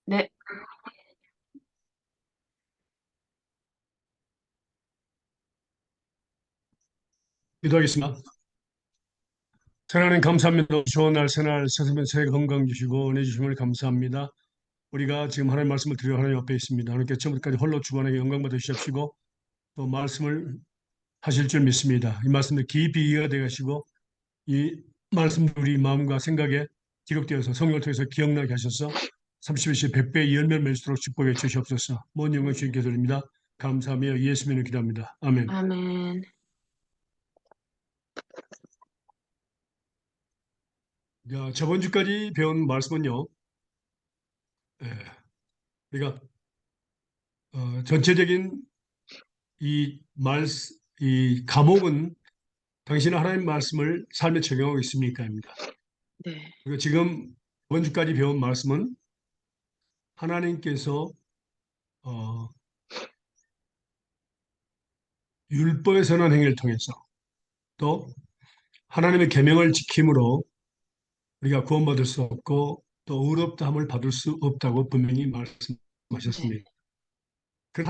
네. 기도하겠습니다. 하나님 감사합니다. 좋은 날, 새날, 새서면 새 건강 주시고 은혜 주심을 감사합니다. 우리가 지금 하나님 말씀을 드려 하나님 앞에 있습니다. 하나님께 처음부터까지 홀로 주관하게 영광 받아 주십시고 또 말씀을 하실 줄 믿습니다. 이 말씀을 깊이 이해가 되게 하시고 이 말씀도 우리 마음과 생각에 기록되어서 성령을 통해서 기억나게 하셔서 30일씩 100배의 열매를 맺도록 축복해 주시옵소서. 모든 영광 주님께 드립니다. 감사하며 예수님을 기도합니다. 아멘. 아멘. 자, 저번 주까지 배운 말씀은요. 예, 우리가 전체적인 이 이 과목은 당신은 하나님 말씀을 삶에 적용하고 있습니까입니다. 네. 그리고 지금 이번 주까지 배운 말씀은 하나님께서 어, 율법에 선한 행위를 통해서 또 하나님의 계명을 지킴으로 우리가 구원받을 수 없고 또 의롭다함을 받을 수 없다고 분명히 네. 말씀하셨습니다. 그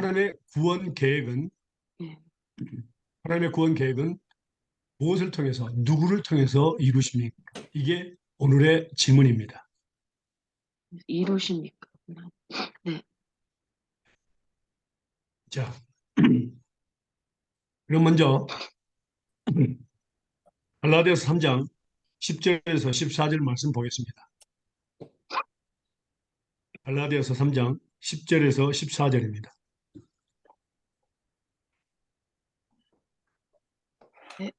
네. 하나님의 구원 계획은 무엇을 통해서 누구를 통해서 이루십니까? 이게 오늘의 질문입니다. 이루십니까? 네. 자, 그럼 먼저 갈라디아서 3장 10절에서 14절 말씀 보겠습니다. 갈라디아서 3장 10절에서 14절입니다. 네.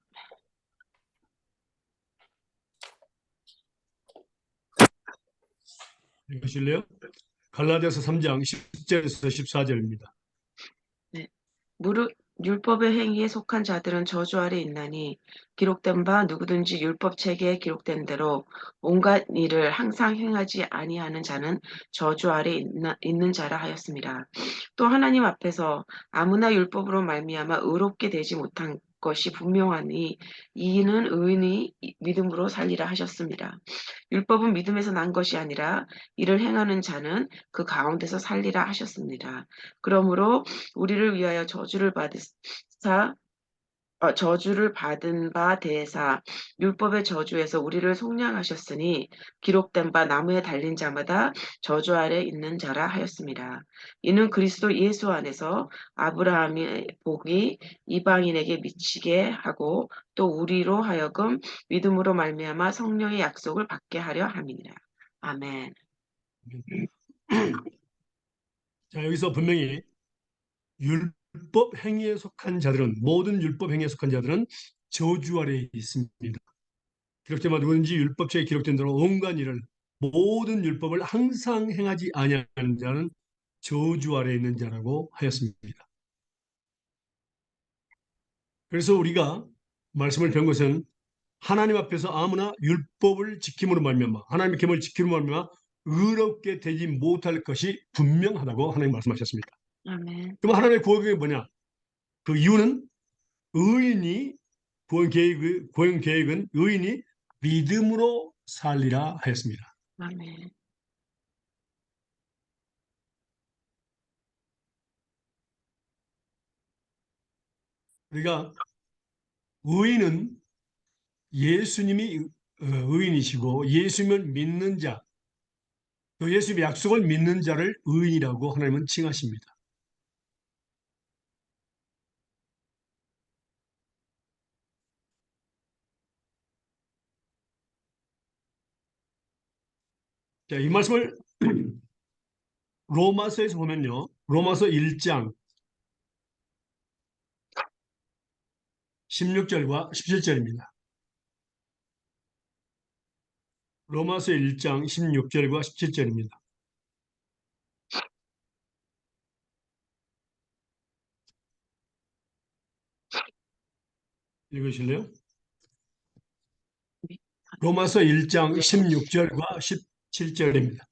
읽으실래요? 갈라디아서 3장 10절에서 14절입니다. 네. 무릇 율법의 행위에 속한 자들은 저주 아래 있나니 기록된 바 누구든지 율법 체계에 기록된 대로 온갖 일을 항상 행하지 아니하는 자는 저주 아래 있는 자라 하였습니다. 또 하나님 앞에서 아무나 율법으로 말미암아 의롭게 되지 못한 것이 분명하니 이는 의인이 믿음으로 살리라 하셨습니다. 율법은 믿음에서 난 것이 아니라 이를 행하는 자는 그 가운데서 살리라 하셨습니다. 그러므로 우리를 위하여 저주를 받은 바 대사 율법의 저주에서 우리를 속량하셨으니 기록된 바 나무에 달린 자마다 저주 아래 있는 자라 하였습니다. 이는 그리스도 예수 안에서 아브라함의 복이 이방인에게 미치게 하고 또 우리로 하여금 믿음으로 말미암아 성령의 약속을 받게 하려 함이니라. 아멘. 자, 여기서 분명히 율법 행위에 속한 자들은 모든 율법 행위에 속한 자들은 저주 아래에 있습니다. 기록된 바 누구든지 율법책에 기록된 대로 온갖 일을 모든 율법을 항상 행하지 아니하는 자는 저주 아래에 있는 자라고 하였습니다. 그래서 우리가 말씀을 배운 것은 하나님 앞에서 아무나 율법을 지킴으로 말미암아 하나님의 계명을 지킴으로 말미암아 의롭게 되지 못할 것이 분명하다고 하나님 말씀하셨습니다. 아멘. 그럼 하나님의 구원이 뭐냐? 그 이유는 의인이 구원 계획은 의인이 믿음으로 살리라 하였습니다. 아멘. 우리가 의인은 예수님이 의인이시고 예수님을 믿는 자, 또 예수님의 약속을 믿는 자를 의인이라고 하나님은 칭하십니다. 자, 이 말씀을 로마서에서 보면요. 로마서 1장 16절과 17절입니다. 로마서 1장 16절과 17절입니다. 읽으실래요? 로마서 1장 16절과 17절입니다.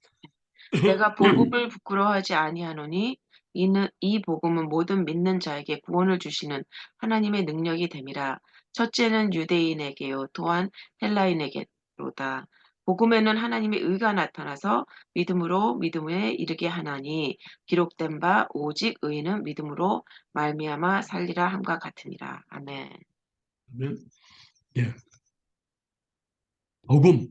내가 복음을 부끄러워하지 아니하노니 이는 이 복음은 모든 믿는 자에게 구원을 주시는 하나님의 능력이 됨이라. 첫째는 유대인에게요 또한 헬라인에게로다. 복음에는 하나님의 의가 나타나서 믿음으로 믿음에 이르게 하나니 기록된 바 오직 의인은 믿음으로 말미암아 살리라 함과 같으니라. 아멘. 아멘. 예, 복음.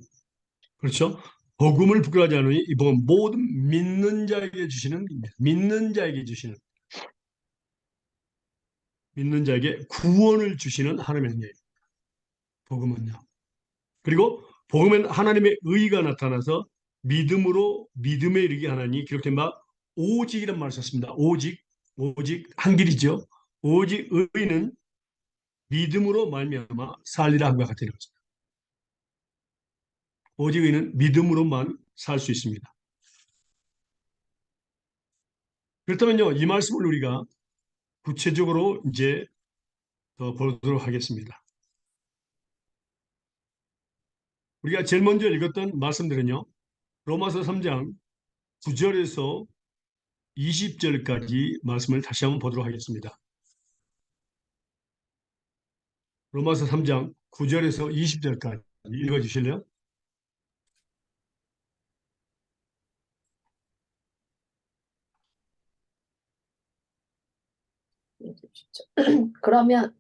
그렇죠? 복음을 부끄러워하지 않으니 이 복음 모든 믿는 자에게 주시는 믿는 자에게 주시는 믿는 자에게 구원을 주시는 하나님의 은혜예요. 복음은요. 그리고 복음은 하나님의 의가 나타나서 믿음으로 믿음에 이르게 하나니 기록된 바 오직이란 말을 썼습니다. 오직 한 길이죠. 오직 의인은 믿음으로 말미암아 살리라 함과 같은 것입니다. 오직 의인은 믿음으로만 살 수 있습니다. 그렇다면요, 이 말씀을 우리가 구체적으로 이제 더 보도록 하겠습니다. 우리가 제일 먼저 읽었던 말씀들은요, 로마서 3장 9절에서 20절까지 말씀을 다시 한번 보도록 하겠습니다. 로마서 3장 9절에서 20절까지 읽어주실래요? 그러면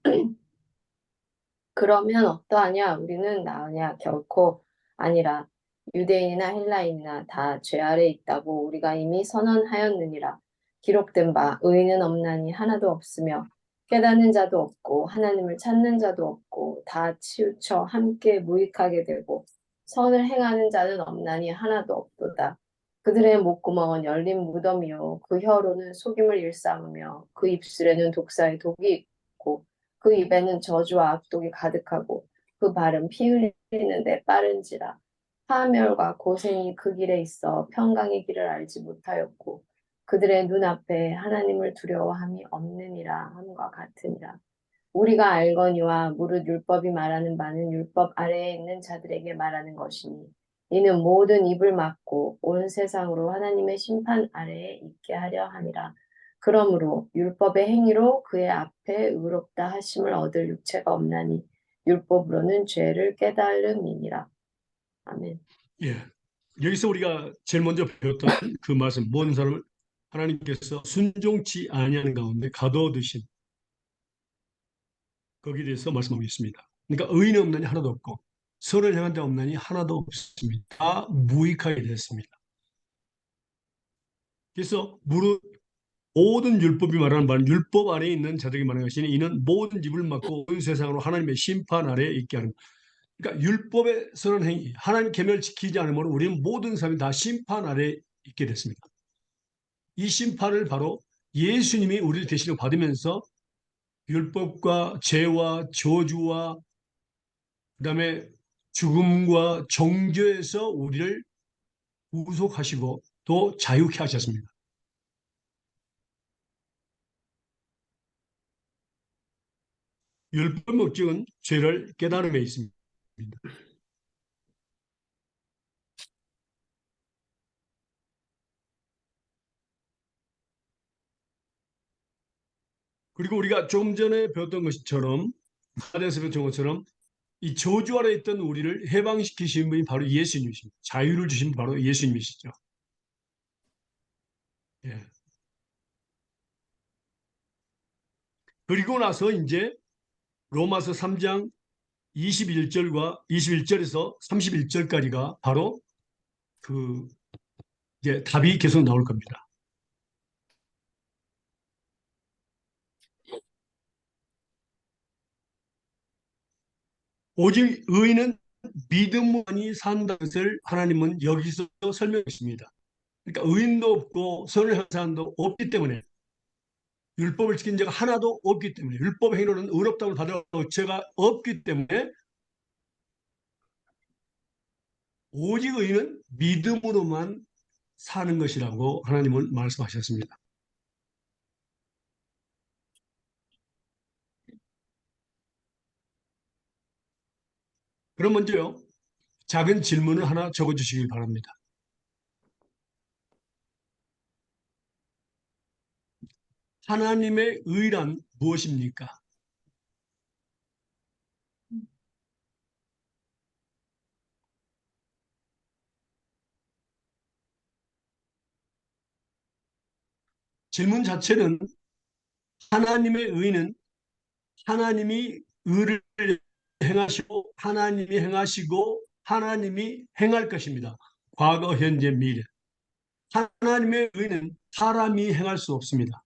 그러면 어떠하냐? 우리는 나으냐? 결코 아니라 유대인이나 헬라인이나 다 죄 아래 있다고 우리가 이미 선언하였느니라. 기록된 바 의인은 없나니 하나도 없으며 깨닫는 자도 없고 하나님을 찾는 자도 없고 다 치우쳐 함께 무익하게 되고 선을 행하는 자는 없나니 하나도 없도다. 그들의 목구멍은 열린 무덤이요 그 혀로는 속임을 일삼으며 그 입술에는 독사의 독이 있고 그 입에는 저주와 악독이 가득하고 그 발은 피 흘리는데 빠른지라. 파멸과 고생이 그 길에 있어 평강의 길을 알지 못하였고 그들의 눈앞에 하나님을 두려워함이 없느니라 함과 같으니라. 우리가 알거니와 무릇 율법이 말하는 바는 율법 아래에 있는 자들에게 말하는 것이니 이는 모든 입을 막고 온 세상으로 하나님의 심판 아래에 있게 하려 함이라. 그러므로 율법의 행위로 그의 앞에 의롭다 하심을 얻을 육체가 없나니 율법으로는 죄를 깨달음이니라. 아멘. 예. 여기서 우리가 제일 먼저 배웠던 그 말씀, 모든 사람을 하나님께서 순종치 아니하는 가운데 가둬두신 거기에 대해서 말씀하겠습니다. 그러니까 의인이 없나니 하나도 없고 선을 행한 자 없나니 하나도 없습니다. 다 무익하게 됐습니다. 그래서 무릇 모든 율법이 말하는 바는 율법 아래에 있는 자들에게 말하는 것이니 이는 모든 입을 막고 온 세상으로 하나님의 심판 아래에 있게 하는. 그러니까 율법의 선한 행위, 하나님 계명을 지키지 않으면 우리는 모든 사람이 다 심판 아래에 있게 됐습니다. 이 심판을 바로 예수님이 우리를 대신으로 받으면서 율법과 죄와 저주와 그다음에 죽음과 정죄에서 우리를 구속하시고 또 자유케 하셨습니다. 율법 목적은 죄를 깨달음에 있습니다. 그리고 우리가 조금 전에 배웠던 것처럼 사대에서 배웠던 것처럼 이 저주 아래 있던 우리를 해방시키신 분이 바로 예수님이십니다. 자유를 주신 분이 바로 예수님이시죠. 예. 그리고 나서 이제 로마서 3장 21절에서 31절까지가 바로 그 이제 답이 계속 나올 겁니다. 오직 의인은 믿음만이 산다는 것을 하나님은 여기서 설명했습니다. 그러니까 의인도 없고 선을 행한 사람도 없기 때문에 율법을 지킨 자가 하나도 없기 때문에 율법의 행위로는 의롭다고 받을 죄가 없기 때문에 오직 의인은 믿음으로만 사는 것이라고 하나님은 말씀하셨습니다. 그럼 먼저요, 작은 질문을 하나 적어주시길 바랍니다. 하나님의 의란 무엇입니까? 질문 자체는 하나님의 의는 하나님이 의를 행하시고 하나님이 행하시고 하나님이 행할 것입니다. 과거, 현재, 미래. 하나님의 의는 사람이 행할 수 없습니다.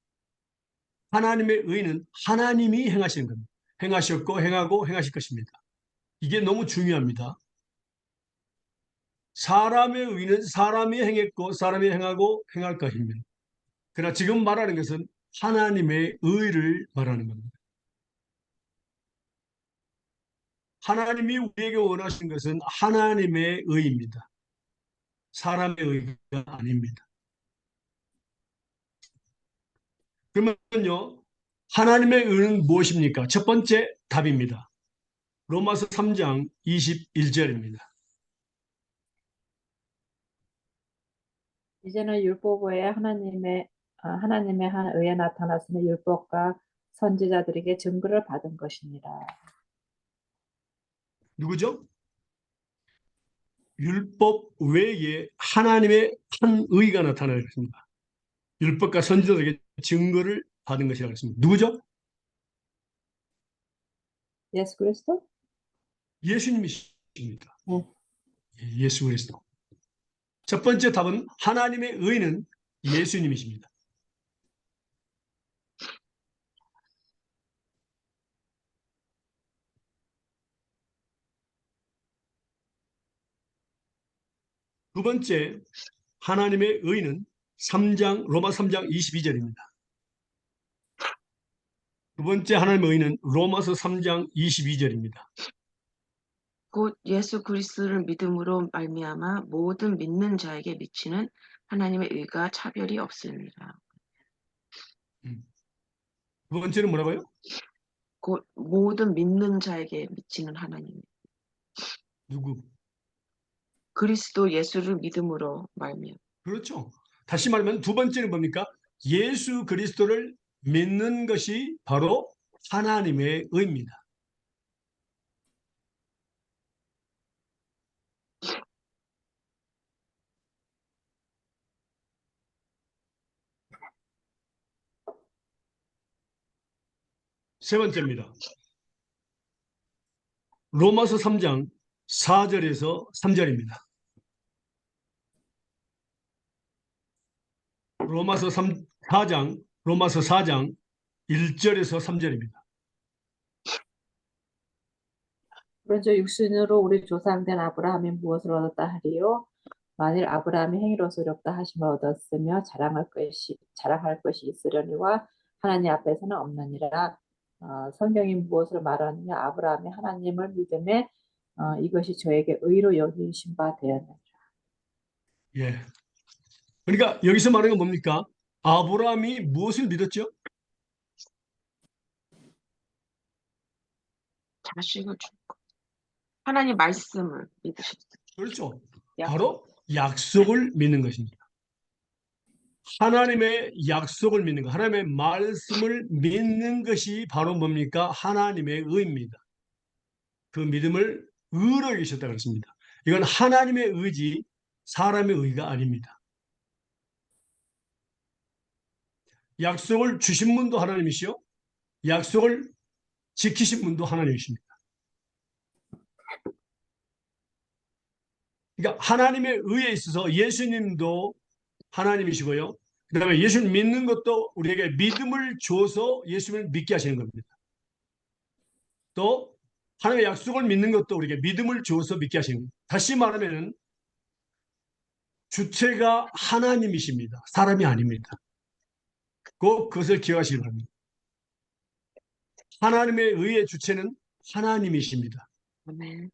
하나님의 의는 하나님이 행하시는 겁니다. 행하셨고 행하고 행하실 것입니다. 이게 너무 중요합니다. 사람의 의는 사람이 행했고 사람이 행하고 행할 것입니다. 그러나 지금 말하는 것은 하나님의 의를 말하는 겁니다. 하나님이 우리에게 원하시는 것은 하나님의 의입니다. 사람의 의가 아닙니다. 그러면요, 하나님의 의는 무엇입니까? 첫 번째 답입니다. 로마서 3장 21절입니다. 이제는 율법 외에 하나님의 한 의에 나타났으니 율법과 선지자들에게 증거를 받은 것이니라. 누구죠? 율법 외에 하나님의 한 의가 나타나는 것입니다. 율법과 선지자들에게 증거를 받은 것이라고 했습니다. 누구죠? 예수 그리스도? 예수님이십니다. 네. 예수 그리스도. 첫 번째 답은 하나님의 의는 예수님이십니다. 두 번째 하나님의 의는 로마 3장 22절입니다. 두 번째 하나님의 의는 로마서 3장 22절입니다. 곧 예수 그리스도를 믿음으로 말미암아 모든 믿는 자에게 미치는 하나님의 의가 차별이 없습니다. 두 번째는 뭐라고요? 곧 모든 믿는 자에게 미치는 하나님. 누구? 그리스도 예수를 믿음으로 말미암아. 그렇죠. 다시 말하면 두 번째는 뭡니까? 예수 그리스도를 믿는 것이 바로 하나님의 의입니다. 세 번째입니다. 로마서 3장 4절에서 3절입니다. 로마서 4장 1절에서 3절입니다. 그런즉 육신으로 우리 조상된 아브라함이 무엇을 얻었다 하리요? 만일 아브라함이 행위로서 의롭다 하심을 얻었으며 자랑할 것이 있으려니와 하나님 앞에서는 없느니라. 성경이 무엇을 말하느냐? 아브라함이 하나님을 믿음에 이것이 저에게 의로 여기신 바 되었느니라. 예. 그러니까 여기서 말하는 건 뭡니까? 아브라함이 무엇을 믿었죠? 자식을 줄 것. 하나님 말씀을 믿으셨어요. 그렇죠. 약속. 바로 약속을 믿는 것입니다. 하나님의 약속을 믿는 것, 하나님의 말씀을 믿는 것이 바로 뭡니까? 하나님의 의입니다. 그 믿음을 의로 여기셨다고 그랬습니다. 이건 하나님의 의지, 사람의 의가 아닙니다. 약속을 주신 분도 하나님이시요, 약속을 지키신 분도 하나님이십니다. 그러니까 하나님의 의에 있어서 예수님도 하나님이시고요. 그 다음에 예수님 믿는 것도 우리에게 믿음을 줘서 예수님을 믿게 하시는 겁니다. 또 하나님의 약속을 믿는 것도 우리에게 믿음을 줘서 믿게 하시는 겁니다. 다시 말하면 주체가 하나님이십니다. 사람이 아닙니다. 꼭 그것을 기억하시기 바랍니다. 하나님의 의의 주체는 하나님이십니다. 아멘.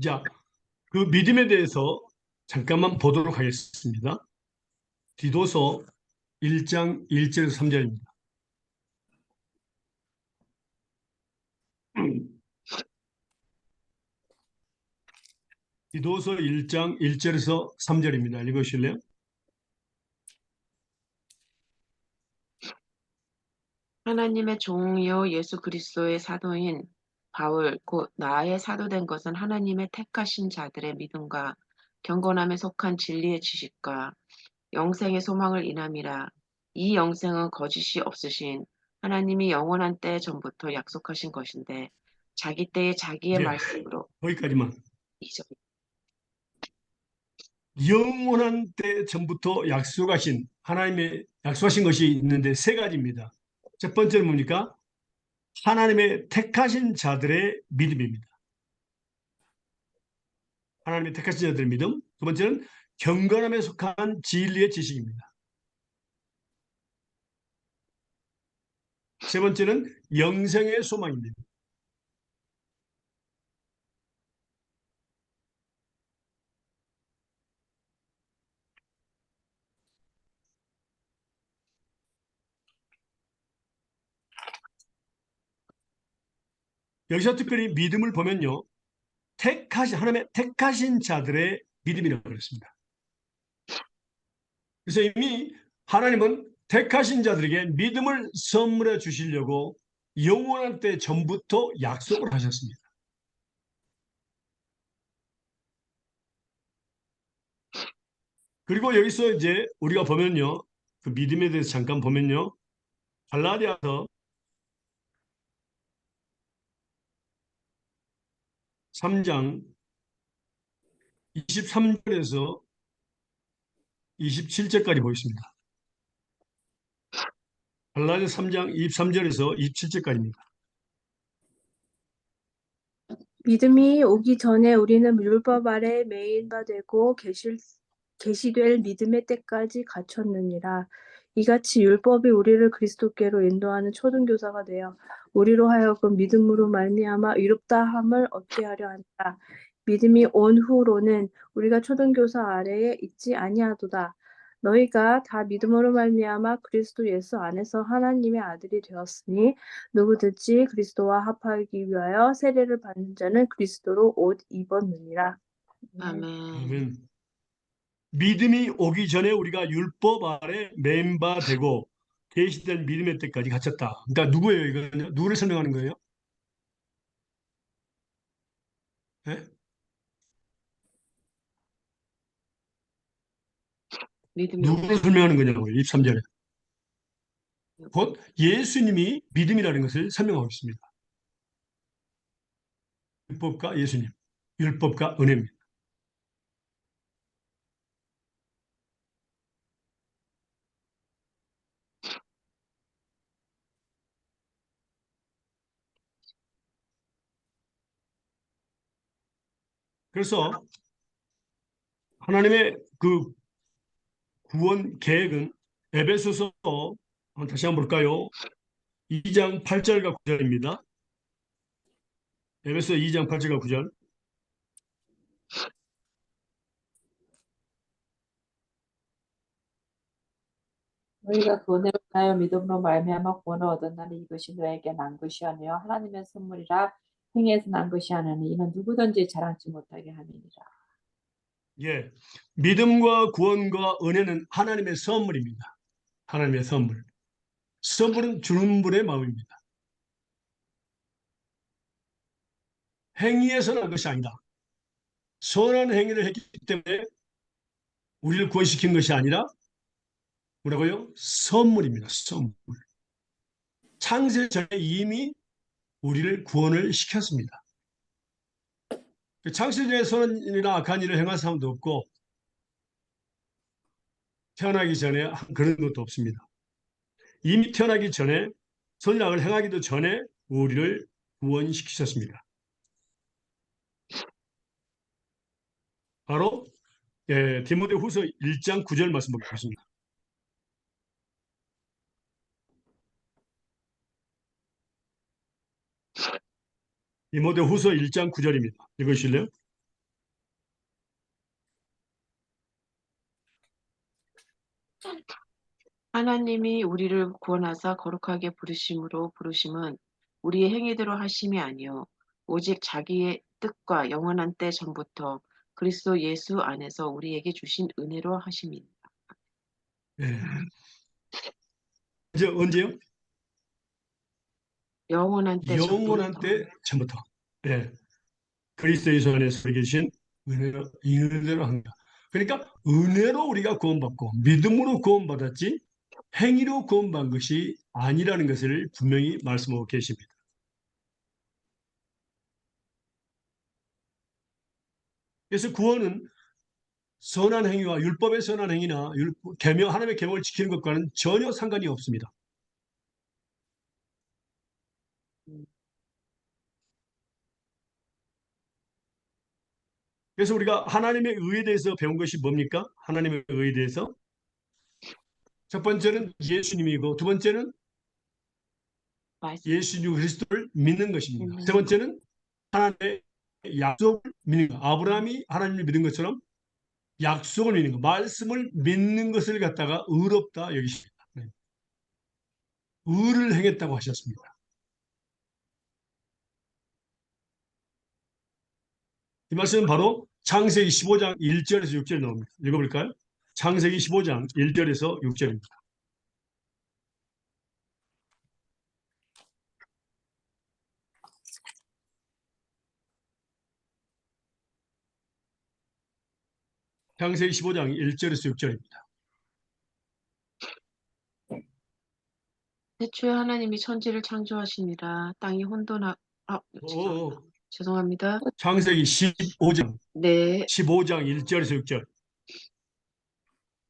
자, 그 믿음에 대해서 잠깐만 보도록 하겠습니다. 디도서 1장 1절에서 3절입니다. 디도서 1장 1절에서 3절입니다. 읽으실래요? 하나님의 종이요 예수 그리스도의 사도인 바울 곧 나의 사도된 것은 하나님의 택하신 자들의 믿음과 경건함에 속한 진리의 지식과 영생의 소망을 인함이라. 이 영생은 거짓이 없으신 하나님이 영원한 때 전부터 약속하신 것인데 자기 때에 자기의 예, 말씀으로 거기까지만. 이적 영원한 때 전부터 하나님의 약속하신 것이 있는데 세 가지입니다. 첫 번째는 뭡니까? 하나님의 택하신 자들의 믿음입니다. 하나님의 택하신 자들의 믿음. 두 번째는 경건함에 속한 진리의 지식입니다. 세 번째는 영생의 소망입니다. 여기서 특별히 믿음을 보면요. 하나님의 택하신 자들의 믿음이라고 그랬습니다. 그래서 이미 하나님은 택하신 자들에게 믿음을 선물해 주시려고 영원한 때 전부터 약속을 하셨습니다. 그리고 여기서 이제 우리가 보면요. 그 믿음에 대해서 잠깐 보면요. 갈라디아서 3장 23절에서 27절까지 보겠습니다. 갈라디아 3장 23절에서 27절까지입니다. 믿음이 오기 전에 우리는 율법 아래 매인 바 되고 계시될 믿음의 때까지 갖췄느니라. 이같이 율법이 우리를 그리스도께로 인도하는 초등교사가 되어 우리로 하여금 믿음으로 말미암아 의롭다함을 얻게 하려 한다. 믿음이 온 후로는 우리가 초등교사 아래에 있지 아니하도다. 너희가 다 믿음으로 말미암아 그리스도 예수 안에서 하나님의 아들이 되었으니 누구든지 그리스도와 합하기 위하여 세례를 받는 자는 그리스도로 옷 입었느니라. 아멘. 아멘. 믿음이 오기 전에 우리가 율법 아래 맨바 되고 계시된 믿음의 때까지 갇혔다. 그러니까 누구예요, 이거는요? 누구를 설명하는 거예요? 예? 믿음이 누구를 설명하는 거냐고요, 23절에. 곧 예수님이 믿음이라는 것을 설명하고 있습니다. 율법과 예수님, 율법과 은혜입니다. 그래서 하나님의 그 구원 계획은 에베소서 다시 한번 볼까요? 2장 8절과 9절입니다. 에베소 2장 8절과 9절. 너희가 구원을 인하여 믿음으로 말미암아 구원을 얻었나니 이것이 너에게 난 것이 아니요 하나님의 선물이라 행위에서 난 것이 아니니 이는 누구든지 자랑치 못하게 함이니라. 예, 믿음과 구원과 은혜는 하나님의 선물입니다. 하나님의 선물. 선물은 주는 분의 마음입니다. 행위에서 난 것이 아니다. 선한 행위를 했기 때문에 우리를 구원시킨 것이 아니라 뭐라고요? 선물입니다. 선물. 창세 전에 이미 우리를 구원을 시켰습니다. 창세 전에 선한 일이나 악한 일을 행한 사람도 없고 태어나기 전에 그런 것도 없습니다. 이미 태어나기 전에 선악을 행하기도 전에 우리를 구원시키셨습니다. 바로 디모데후서 1장 9절 말씀 보겠습니다. 디모데후서 1장 9절입니다. 읽으실래요? 하나님이 우리를 구원하사 거룩하게 부르심으로 부르심은 우리의 행위대로 하심이 아니요 오직 자기의 뜻과 영원한 때 전부터 그리스도 예수 안에서 우리에게 주신 은혜로 하심이니라. 예. 이제 언제요? 영원한 때 영원한 전부터. 때 처음부터. 예. 그리스도 예수 안에서 우리에게 주신 은혜로 합니다. 그러니까 은혜로 우리가 구원받고 믿음으로 구원받았지 행위로 구원받은 것이 아니라는 것을 분명히 말씀하고 계십니다. 그래서 구원은 선한 행위와 율법의 선한 행위나 하나님의 계명을 지키는 것과는 전혀 상관이 없습니다. 그래서 우리가 하나님의 의에 대해서 배운 것이 뭡니까? 하나님의 의에 대해서 첫 번째는 예수님이고 두 번째는 말씀 예수 그리스도를 믿는 것입니다. 세 있는 번째는 하나님의 약속을 믿는 것. 아브라함이 하나님을 믿은 것처럼 약속을 믿는 것, 말씀을 믿는 것을 갖다가 의롭다 여기십니다. 네. 의를 행했다고 하셨습니다. 이 말씀은 바로 창세기 15장 1절에서 6절에 나옵니다. 읽어볼까요? 창세기 15장 1절에서 6절입니다. 창세기 15장 1절에서 6절입니다. 태초에 하나님이 천지를 창조하시니라. 땅이 죄송합니다. 창세기 15장 네, 1절에서 6절.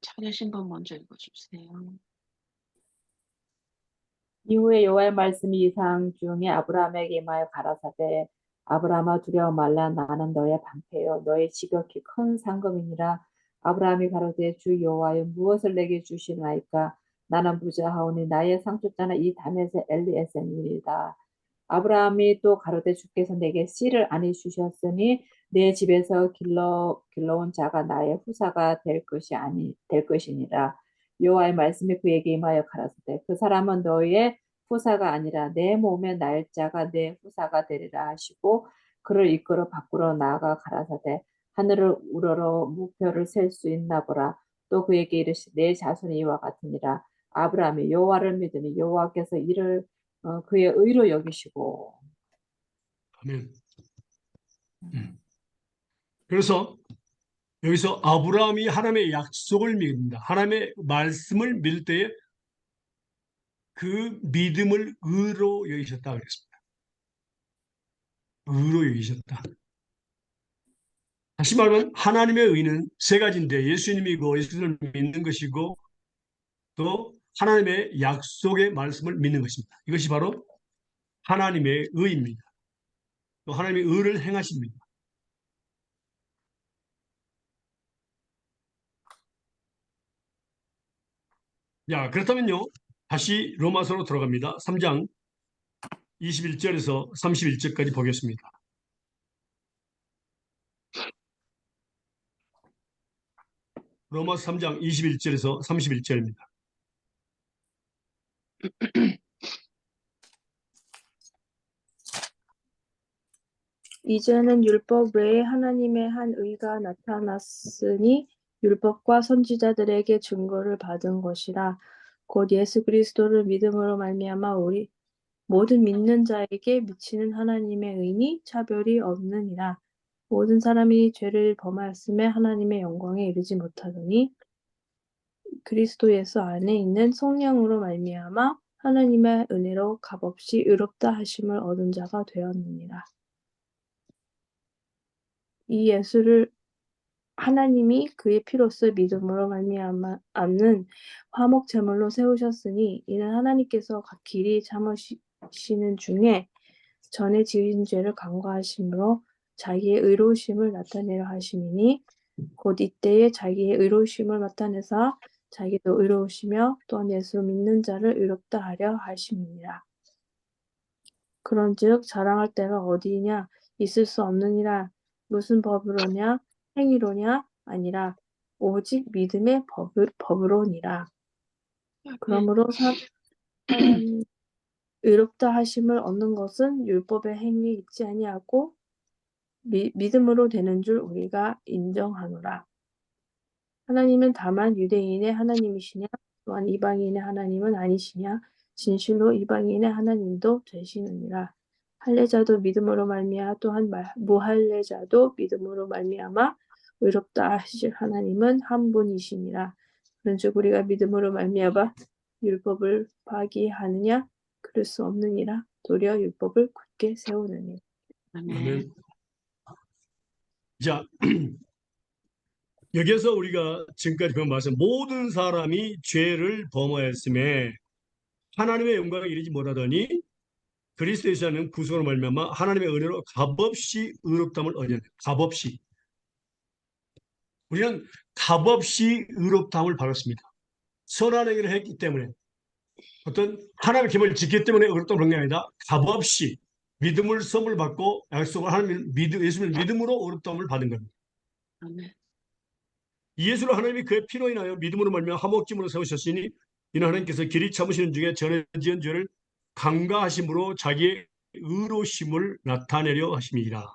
찾으신 분 먼저 읽어주세요. 이후에 여호와의 말씀이 이상 중에 아브라함에게 임하여 가라사대 아브라함아 두려워 말라 나는 너의 방패요 너의 지극히 큰 상급이니라. 아브라함이 가로되 주 여호와여 무엇을 내게 주시나이까 나는 부자하오니 나의 상속자는 이 담에서 엘리에셀이다. 아브라함이 또 가로되 주께서 내게 씨를 아니 주셨으니 내 집에서 길러온 자가 나의 후사가 될 것이니라. 여호와의 말씀이 그에게 임하여 가라사대 그 사람은 너의 후사가 아니라 내 몸의 날짜가 내 후사가 되리라 하시고 그를 이끌어 밖으로 나아가 가라사대 하늘을 우러러 무표를 셀 수 있나 보라. 또 그에게 이르시되 내 자손이 이와 같으니라. 아브라함이 여호와를 믿으니 여호와께서 이를 그의 의로 여기시고. 아멘. 그래서 여기서 아브라함이 하나님의 약속을 믿는다. 하나님의 말씀을 믿을 때에 그 믿음을 의로 여기셨다 그랬습니다. 의로 여기셨다. 다시 말하면 하나님의 의는 세 가지인데 예수님이고 예수를 믿는 것이고 또 하나님의 약속의 말씀을 믿는 것입니다. 이것이 바로 하나님의 의입니다. 또 하나님의 의를 행하십니다. 자, 그렇다면요. 다시 로마서로 들어갑니다. 3장 21절에서 31절까지 보겠습니다. 로마서 3장 21절에서 31절입니다. 이제는 율법 외에 하나님의 한 의가 나타났으니 율법과 선지자들에게 증거를 받은 것이라. 곧 예수 그리스도를 믿음으로 말미암아 우리 모든 믿는 자에게 미치는 하나님의 의니 차별이 없느니라. 모든 사람이 죄를 범하였음에 하나님의 영광에 이르지 못하더니 그리스도 예수 안에 있는 성령으로 말미암아 하나님의 은혜로 값없이 의롭다 하심을 얻은 자가 되었느니라. 이 예수를 하나님이 그의 피로써 믿음으로 말미암는 화목 제물로 세우셨으니 이는 하나님께서 각길이 참으시는 중에 전에 지은 죄를 간과하심으로 자기의 의로우심을 나타내려 하심이니 곧 이때에 자기의 의로우심을 나타내사 자기도 의로우시며 또한 예수 믿는 자를 의롭다 하려 하심이니라. 그런즉 자랑할 때가 어디냐 있을 수 없느니라. 무슨 법으로냐 행위로냐 아니라 오직 믿음의 법으로니라. 그러므로 사람 의롭다 하심을 얻는 것은 율법의 행위에 있지 아니하고 믿음으로 되는 줄 우리가 인정하노라. 하나님은 다만 유대인의 하나님이시냐 또한 이방인의 하나님은 아니시냐 진실로 이방인의 하나님도 되시느니라. 할례자도 믿음으로 말미암아 또한 무할례자도 믿음으로 말미암아 의롭다 하실 하나님은 한 분이시니라. 그런즉 우리가 믿음으로 말미암아 율법을 파기하느냐 그럴 수 없느니라. 도리어 율법을 굳게 세우느니라. 아멘. 아멘. 자, 여기에서 우리가 지금까지 배운 말씀, 모든 사람이 죄를 범하였음에 하나님의 영광에 이르지 못하더니 그리스도 예수 안에 구속으로 말미암아 하나님의 은혜로 값없이 의롭다함을 얻었네. 값없이. 우리는 값없이 의롭다함을 받았습니다. 선한 행위를 했기 때문에, 어떤 하나님의 계명을 지켰기 때문에 의롭다함을 받는 게 아니라 값없이 믿음을 선물 받고 약속을 하나님 예수님을 믿음으로 의롭다함을 받은 겁니다. 아멘. 예수를 하나님이 그의 피로 인하여 믿음으로 말미암아 화목제물로 세우셨으니 이는 하나님께서 길이 참으시는 중에 전에 지은 죄를 간과하심으로 자기의 의로심을 나타내려 하심이니라.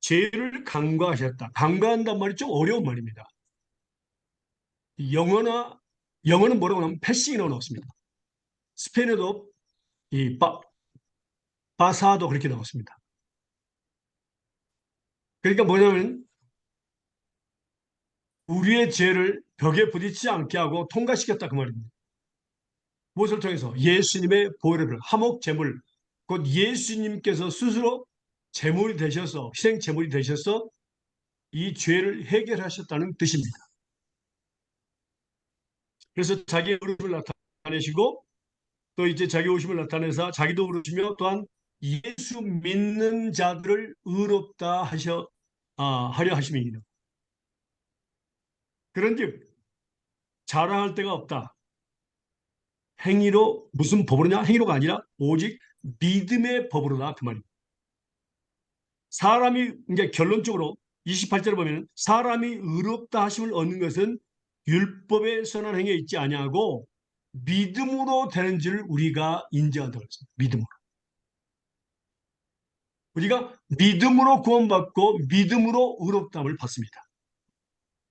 죄를 간과하셨다. 간과한단 말이 좀 어려운 말입니다. 영어는 뭐라고 하면 패싱이라고 나왔습니다. 스페인어도 이 바사도 그렇게 나왔습니다. 그러니까 뭐냐면 우리의 죄를 벽에 부딪히지 않게 하고 통과시켰다 그 말입니다. 무엇을 통해서? 예수님의 보혈을, 화목 제물, 곧 예수님께서 스스로 제물이 되셔서, 희생 제물이 되셔서 이 죄를 해결하셨다는 뜻입니다. 그래서 자기의 의를 나타내시고 또 이제 자기 의심을 나타내서 자기도 의로우시며 또한 예수 믿는 자들을 의롭다 하려 하심이니라. 그런즉 자랑할 데가 없다. 행위로, 무슨 법으로냐? 행위로가 아니라 오직 믿음의 법으로다 그 말입니다. 사람이 이제 결론적으로 28절을 보면 사람이 의롭다 하심을 얻는 것은 율법의 선한 행위에 있지 아니하고 믿음으로 되는 줄 우리가 인정한다고 했습니다. 믿음으로. 우리가 믿음으로 구원받고 믿음으로 의롭다함을 받습니다.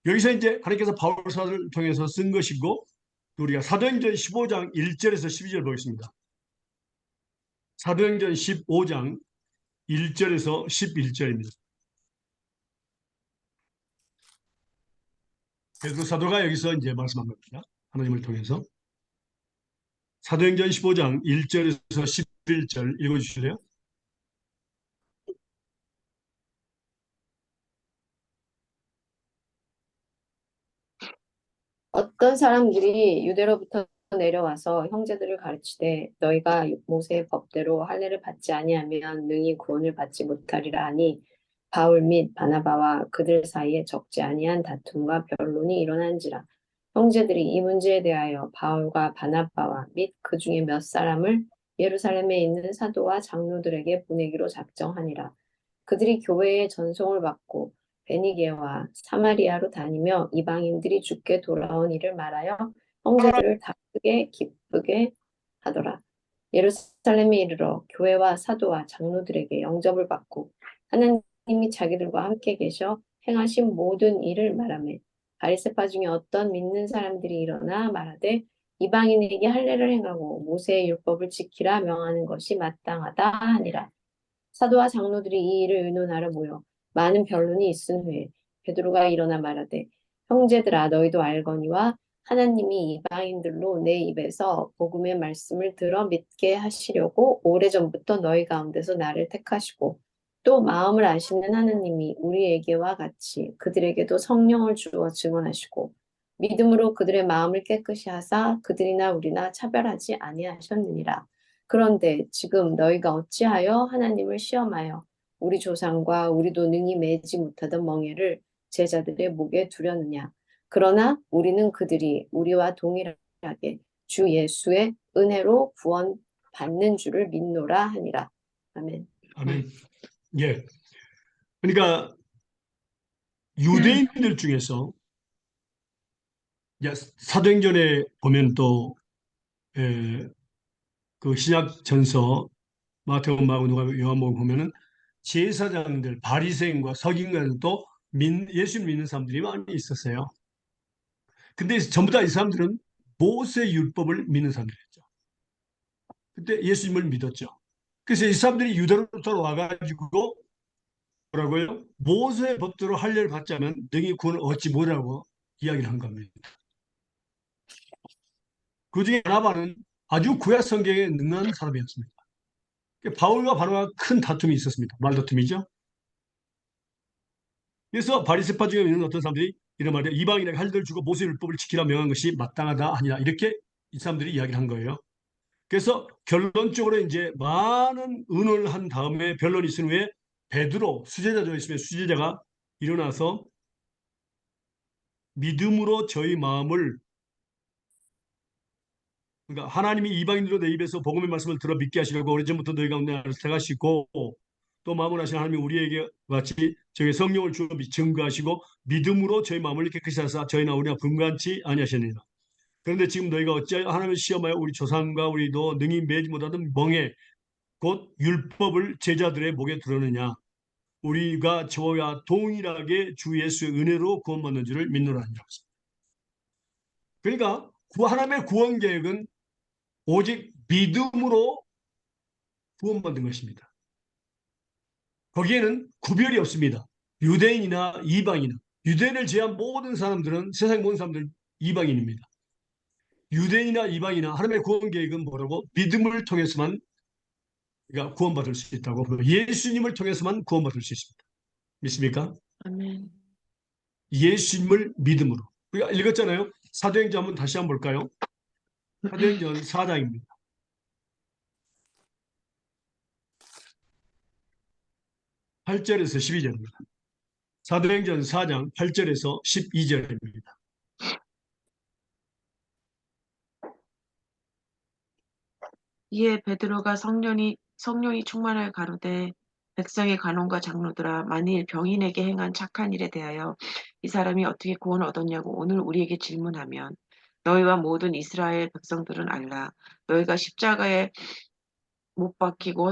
여기서 이제 하나님께서 바울 사도를 통해서 쓴 것이고 우리가 사도행전 15장 1절에서 12절 보겠습니다. 사도행전 15장 1절에서 11절입니다. 베드로 사도가 여기서 이제 말씀한 겁니다. 하나님을 통해서. 사도행전 15장 1절에서 11절 읽어주실래요? 어떤 사람들이 유대로부터 내려와서 형제들을 가르치되 너희가 모세의 법대로 할례를 받지 아니하면 능히 구원을 받지 못하리라 하니 바울 및 바나바와 그들 사이에 적지 아니한 다툼과 변론이 일어난지라. 형제들이 이 문제에 대하여 바울과 바나바와 및 그 중에 몇 사람을 예루살렘에 있는 사도와 장로들에게 보내기로 작정하니라. 그들이 교회의 전송을 받고 베니게와 사마리아로 다니며 이방인들이 주께 돌아온 일을 말하여 형제들을 다 크게 기쁘게 하더라. 예루살렘에 이르러 교회와 사도와 장로들에게 영접을 받고 하나님이 자기들과 함께 계셔 행하신 모든 일을 말하며 바리새파 중에 어떤 믿는 사람들이 일어나 말하되 이방인에게 할례를 행하고 모세의 율법을 지키라 명하는 것이 마땅하다 하니라. 사도와 장로들이 이 일을 의논하러 모여 많은 변론이 있은 후에 베드로가 일어나 말하되 형제들아 너희도 알거니와 하나님이 이방인들로 내 입에서 복음의 말씀을 들어 믿게 하시려고 오래전부터 너희 가운데서 나를 택하시고 또 마음을 아시는 하나님이 우리에게와 같이 그들에게도 성령을 주어 증언하시고 믿음으로 그들의 마음을 깨끗이 하사 그들이나 우리나 차별하지 아니하셨느니라. 그런데 지금 너희가 어찌하여 하나님을 시험하여 우리 조상과 우리도 능히 매지 못하던 멍에를 제자들의 목에 두려느냐. 그러나 우리는 그들이 우리와 동일하게 주 예수의 은혜로 구원 받는 줄을 믿노라 하니라. 아멘. 아멘. 예. 그러니까 유대인들 중에서 사도행전에 보면 또 그 신약 전서 마태복음, 마가복음, 누가복음, 요한복음 보면은 제사장들, 바리새인과 서기관도 예수를 믿는 사람들이 많이 있었어요. 근데 전부 다 이 사람들은 모세 율법을 믿는 사람들이었죠. 그때 예수님을 믿었죠. 그래서 이 사람들이 유대로 돌아와가지고 뭐라고요? 모세 법대로 할례를 받지 않으면 너희 구원을 얻지 못하고 이야기를 한 겁니다. 그 중에 바나바는 아주 구약 성경에 능한 사람이었습니다. 바울과 바나바가 큰 다툼이 있었습니다. 말다툼이죠. 그래서 바리새파 중에 있는 어떤 사람들이 이런 말이에요. 이방인에게 할례를 주고 모세 율법을 지키라 명한 것이 마땅하다 아니라 이렇게 이 사람들이 이야기를 한 거예요. 그래서 결론적으로 이제 많은 의논을 한 다음에 변론이 있은 후에 베드로 수제자가 있으면 수제자가 일어나서 믿음으로 저희 마음을, 그러니까 하나님이 이방인으로 내 입에서 복음의 말씀을 들어 믿게 하시려고 오래전부터 너희 가운데 나를 택하시고 또 마음을 하신 하나님이 우리에게 같이 저희 성령을 주어 증거하시고 믿음으로 저희 마음을 깨끗이 하사 저희나 우리나 분간치 아니하시느니라. 그런데 지금 너희가 어찌하여 하나님을 시험하여 우리 조상과 우리도 능히 매지 못하던 멍에 곧 율법을 제자들의 목에 들었느냐. 우리가 저와 동일하게 주 예수의 은혜로 구원받는 줄을 믿노라 하니라. 그러니까 하나님의 구원 계획은 오직 믿음으로 구원받는 것입니다. 거기에는 구별이 없습니다. 유대인이나 이방인이나, 유대인을 제한 모든 사람들은, 세상 모든 사람들은 이방인입니다. 유대인이나 이방인이나 하나님의 구원 계획은 뭐라고? 믿음을 통해서만 그러니까 구원받을 수 있다고. 예수님을 통해서만 구원받을 수 있습니다. 믿습니까? 아멘. 예수님을 믿음으로. 우리가 읽었잖아요. 사도행전 한번 다시 한번 볼까요? 사도행전 4장입니다. 8절에서 12절입니다. 사도행전 4장 8절에서 12절입니다. 이에 베드로가 성령이 충만하여 가로되 백성의 간원과 장로들아 만일 병인에게 행한 착한 일에 대하여 이 사람이 어떻게 구원을 얻었냐고 오늘 우리에게 질문하면 너희와 모든 이스라엘 백성들은 알라. 너희가 십자가에 못 박히고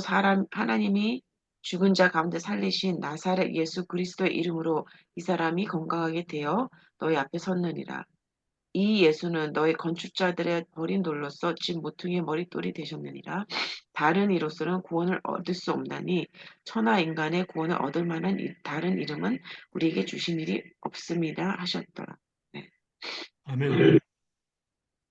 하나님이 죽은 자 가운데 살리신 나사렛 예수 그리스도의 이름으로 이 사람이 건강하게 되어 너희 앞에 섰느니라. 이 예수는 너희 건축자들의 버린 돌로서 집 모퉁이의 머릿돌이 되셨느니라. 다른 이로서는 구원을 얻을 수 없나니 천하 인간의 구원을 얻을 만한 다른 이름은 우리에게 주신 일이 없습니다 하셨더라. 네. 아멘.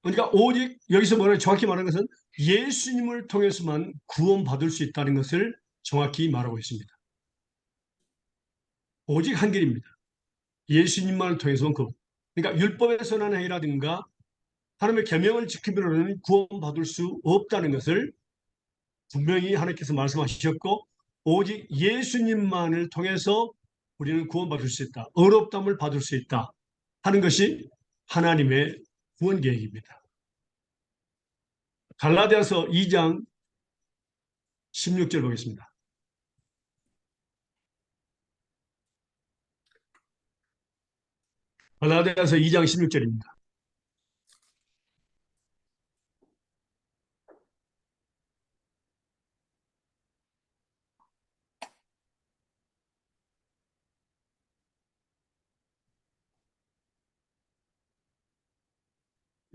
그러니까 오직 여기서 뭐라고 정확히 말하는 것은 예수님을 통해서만 구원받을 수 있다는 것을 정확히 말하고 있습니다. 오직 한 길입니다. 예수님만을 통해서만 구원. 그러니까 율법의 선한 행위라든가 하나님의 계명을 지키면서는 구원받을 수 없다는 것을 분명히 하나님께서 말씀하셨고 오직 예수님만을 통해서 우리는 구원받을 수 있다. 의롭다함을 받을 수 있다 하는 것이 하나님의 구원 계획입니다. 갈라디아서 2장 16절 보겠습니다. 갈라디아서 2장 16절입니다.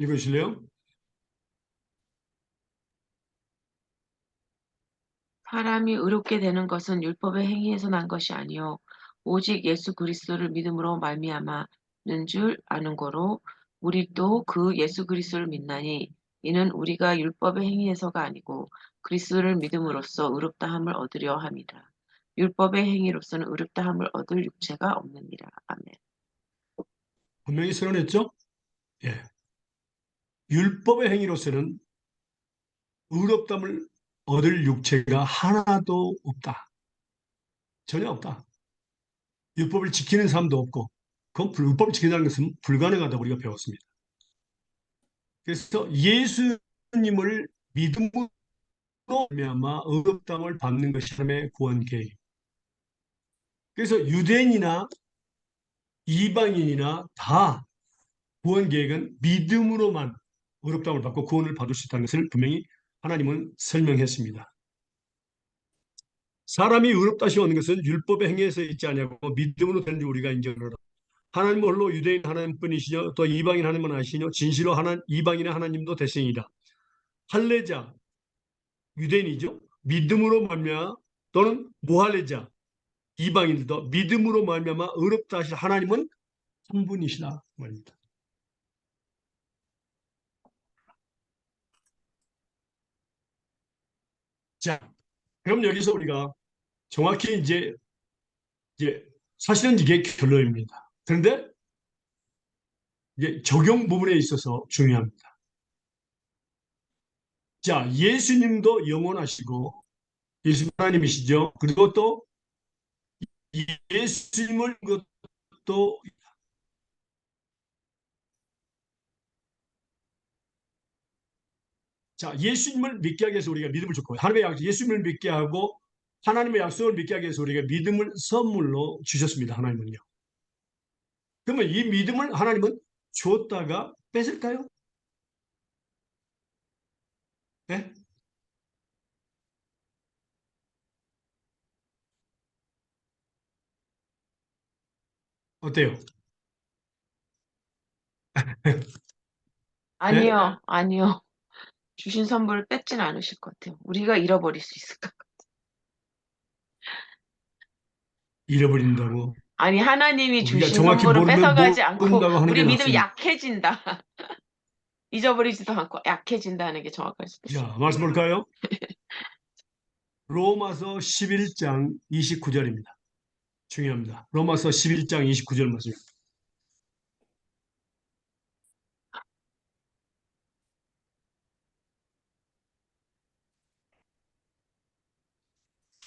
읽으실래요? 사람이 의롭게 되는 것은 율법의 행위에서 난 것이 아니요 오직 예수 그리스도를 믿음으로 말미암아는 줄 아는 거로 우리도 그 예수 그리스도를 믿나니 이는 우리가 율법의 행위에서가 아니고 그리스도를 믿음으로써 의롭다함을 얻으려 함이라. 율법의 행위로서는 의롭다함을 얻을 육체가 없느니라. 아멘. 분명히 선언했죠? 예. 율법의 행위로서는 의롭다함을 얻을 육체가 하나도 없다. 전혀 없다. 율법을 지키는 사람도 없고 그건 율법을 지킨다는 것은 불가능하다고 우리가 배웠습니다. 그래서 예수님을 믿음으로 말미암아 의롭다함을 받는 것이 하나님의 구원 계획. 그래서 유대인이나 이방인이나 다 구원 계획은 믿음으로만 의롭다함을 받고 구원을 받을 수 있다는 것을 분명히 하나님은 설명했습니다. 사람이 의롭다 하심을 얻는 것은 율법의 행위에서 있지 아니하고 믿음으로 되는 줄 우리가 인정하노라. 하나님은 홀로 유대인 하나님뿐이시요 또 이방인 하나님은 아시뇨 진실로 이방인의 하나님도 대생이라. 할례자 유대인이죠. 믿음으로 말미암아 또는 무할례자 이방인들도 믿음으로 말미암아 의롭다 하실 하나님은 한 분이시다 말입니다. 자, 그럼 여기서 우리가 정확히 이제 사실은 이게 결론입니다. 그런데 이제 적용 부분에 있어서 중요합니다. 자, 예수님도 영원하시고 예수 하나님이시죠. 그리고 또 예수님을 또 자, 예수님을 믿게 하기 위해서 우리가 믿음을 줬고 하나님의 약속, 예수님을 믿게 하고 하나님의 약속을 믿게 하기 위해서 우리가 믿음을 선물로 주셨습니다. 하나님은요. 그러면 이 믿음을 하나님은 줬다가 뺏을까요? 네? 어때요? 네? 아니요, 아니요. 주신 선물을 뺏진 않으실 것 같아요. 우리가 잃어버릴 수 있을까? 잃어버린다고. 아니, 하나님이 우리가 주신 정확히 선물을 뺏어가지 않고 모른다고 하는 게 우리 믿음이 낫습니다. 약해진다. 잊어버리지도 않고 약해진다는 게 정확할 수도 있어요. 자, 말씀 볼까요? 로마서 11장 29절입니다. 중요합니다. 로마서 11장 29절 말씀.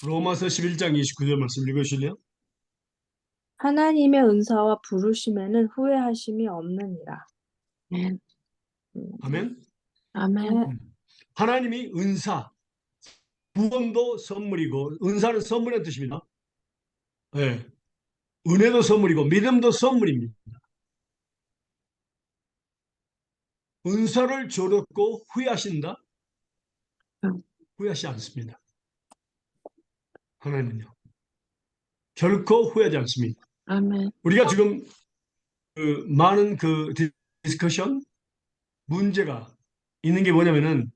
로마서 11장 29절 말씀 읽으실래요? 하나님의 은사와 부르심에는 후회하심이 없느니라. 아멘. 아멘. 아멘. 네. 하나님이 구원도 선물이고 은사는 선물의 뜻입니다. 네. 은혜도 선물이고 믿음도 선물입니다. 은사를 줘놓고 후회하신다? 후회하지 않습니다. 하나님은요. 결코 후회하지 않습니다. 아멘. 우리가 지금 많은 디스커션 문제가 있는 게 뭐냐면은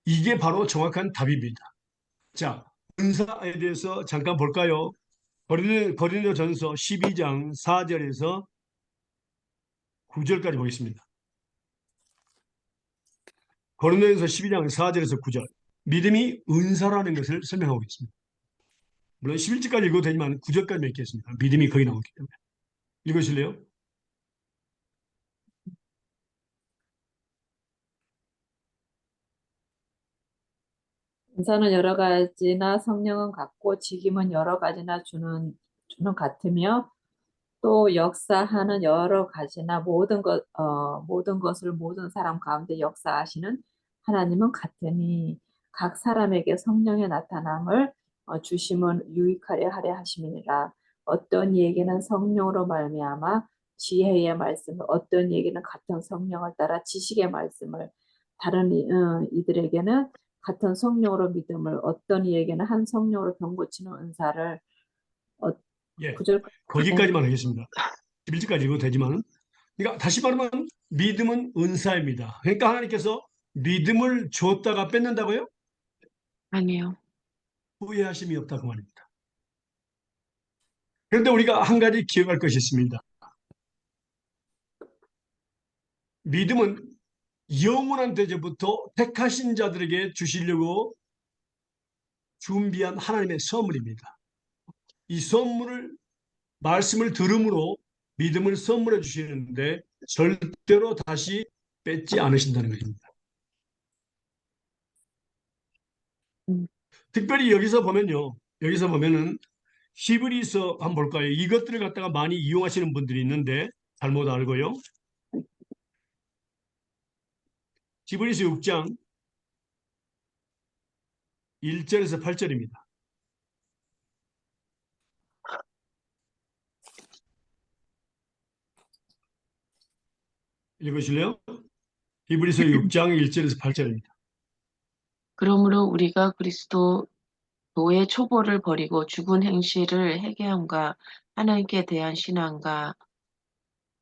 이게 바로 정확한 답입니다. 자, 은사에 대해서 잠깐 볼까요? 고린도전서 12장 4절에서 9절까지 보겠습니다. 고린도전서 12장 4절에서 9절. 믿음이 은사라는 것을 설명하고 있습니다. 물론 11절까지 읽어도 되지만 9절까지 읽겠습니다. 믿음이 거의 나오기 때문에. 읽으실래요? 은사는 여러 가지나 성령은 같고 직임은 여러 가지나 주는 같으며 또 역사하는 여러 가지나 모든 것을 모든 사람 가운데 역사하시는 하나님은 같으니 각 사람에게 성령의 나타남을 주심은 유익하려 하려 하심이니라. 어떤 이에게는 성령으로 말미암아 지혜의 말씀을, 어떤 이에게는 같은 성령을 따라 지식의 말씀을, 다른 이들에게는 같은 성령으로 믿음을, 어떤 이에게는 한 성령으로 병 고치는 은사를. 예, 9절. 거기까지만 하겠습니다. 11절까지 읽어도 되지만 그러니까 다시 말하면 믿음은 은사입니다. 그러니까 하나님께서 믿음을 줬다가 뺏는다고요? 아니요. 후회하심이 없다고 말입니다. 그런데 우리가 한 가지 기억할 것이 있습니다. 믿음은 영원한 대제부터 택하신 자들에게 주시려고 준비한 하나님의 선물입니다. 이 말씀을 들음으로 믿음을 선물해 주시는데 절대로 다시 뺏지 않으신다는 것입니다. 음. 특별히 여기서 보면은 히브리서 한번 볼까요? 이것들을 갖다가 많이 이용하시는 분들이 있는데 잘못 알고요. 히브리서 6장 1절에서 8절입니다. 읽으실래요? 히브리서 6장 1절에서 8절입니다. 그러므로 우리가 그리스도 노예 초보를 버리고 죽은 행실을 회개함과 하나님께 대한 신앙과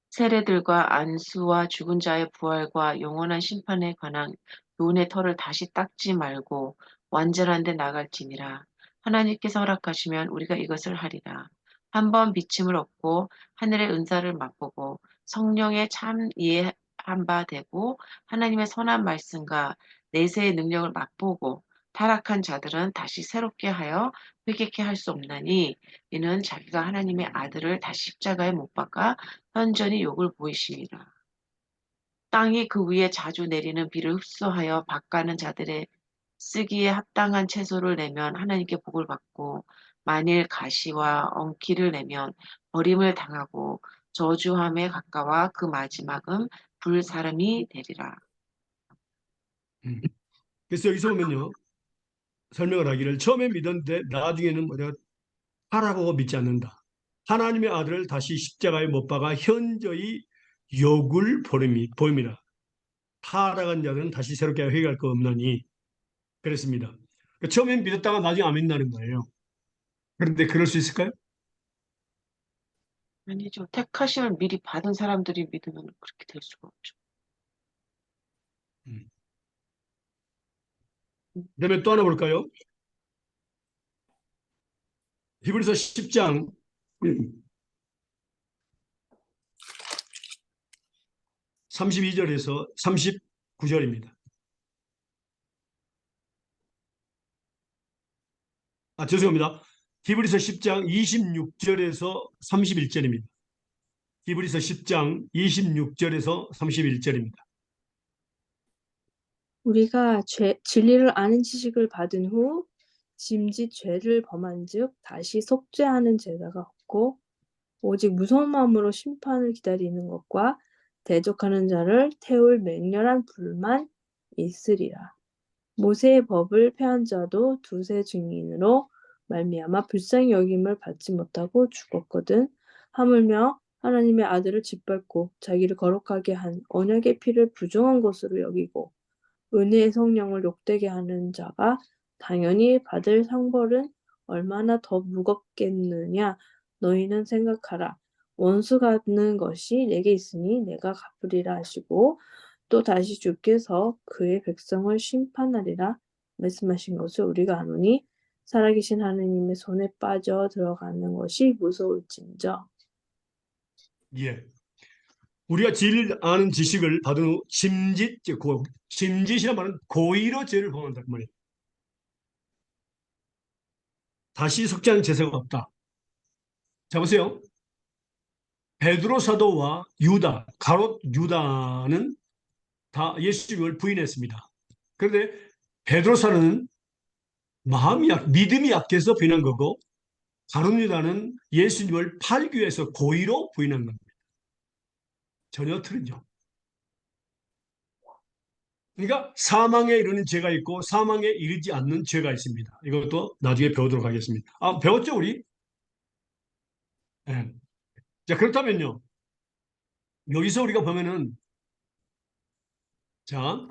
세례들과 안수와 죽은 자의 부활과 영원한 심판에 관한 교훈의 털을 다시 닦지 말고 완전한 데 나갈지니라. 하나님께서 허락하시면 우리가 이것을 하리라. 한 번 비침을 얻고 하늘의 은사를 맛보고 성령의 참 이해한 바 되고 하나님의 선한 말씀과 내세의 능력을 맛보고 타락한 자들은 다시 새롭게 하여 회개케 할 수 없나니 이는 자기가 하나님의 아들을 다시 십자가에 못 박아 현전히 욕을 보이심이라. 땅이 그 위에 자주 내리는 비를 흡수하여 밭가는 자들의 쓰기에 합당한 채소를 내면 하나님께 복을 받고 만일 가시와 엉키를 내면 버림을 당하고 저주함에 가까워 그 마지막은 불사름이 되리라. 그래서 여기서 보면요. 설명을 하기를 처음에 믿었는데 나중에는 뭐냐 하라고 믿지 않는다. 하나님의 아들을 다시 십자가에 못 박아 현저히 욕을 보임이라. 타락한 자들은 다시 새롭게 회개할 거 없나니 그랬습니다. 그러니까 처음엔 믿었다가 나중에 안 믿는다는 거예요. 그런데 그럴 수 있을까요? 아니죠. 택하심을 미리 받은 사람들이 믿으면 그렇게 될 수가 없죠. 음. 그다음에 또 하나 볼까요? 히브리서 10장 32절에서 39절입니다. 죄송합니다. 히브리서 10장 26절에서 31절입니다. 히브리서 10장 26절에서 31절입니다. 우리가 진리를 아는 지식을 받은 후 짐짓 죄를 범한즉 다시 속죄하는 제사가 없고 오직 무서운 마음으로 심판을 기다리는 것과 대적하는 자를 태울 맹렬한 불만 있으리라. 모세의 법을 폐한 자도 두세 증인으로 말미암아 불쌍히 여김을 받지 못하고 죽었거든. 하물며 하나님의 아들을 짓밟고 자기를 거룩하게 한 언약의 피를 부정한 것으로 여기고 은혜의 성령을 욕되게 하는 자가 당연히 받을 상벌은 얼마나 더 무겁겠느냐. 너희는 생각하라. 원수 갚는 것이 내게 있으니 내가 갚으리라 하시고 또 다시 주께서 그의 백성을 심판하리라 말씀하신 것을 우리가 아노니 살아계신 하느님의 손에 빠져 들어가는 것이 무서울진저. 예. 우리가 진리를 아는 지식을 받은 후 짐짓이란 말은 고의로 죄를 범한다. 그 말이에요. 다시 속죄하는 제사가 없다. 자, 보세요. 베드로 사도와 유다, 가롯 유다는 다 예수님을 부인했습니다. 그런데 베드로 사도는 믿음이 약해서 부인한 거고, 가롯 유다는 예수님을 팔기 위해서 고의로 부인한 겁니다. 전혀 틀리죠. 그러니까 사망에 이르는 죄가 있고 사망에 이르지 않는 죄가 있습니다. 이것도 나중에 배우도록 하겠습니다. 배웠죠, 우리? 네. 자, 그렇다면요. 여기서 우리가 보면은, 자,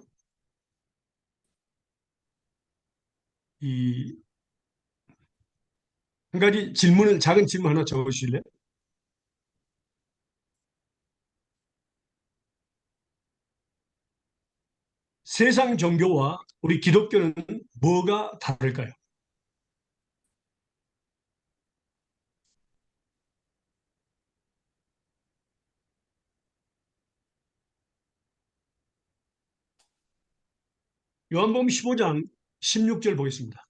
이, 한 가지 작은 질문 하나 적어주실래요? 세상 종교와 우리 기독교는 뭐가 다를까요? 요한복음 15장 16절 보겠습니다.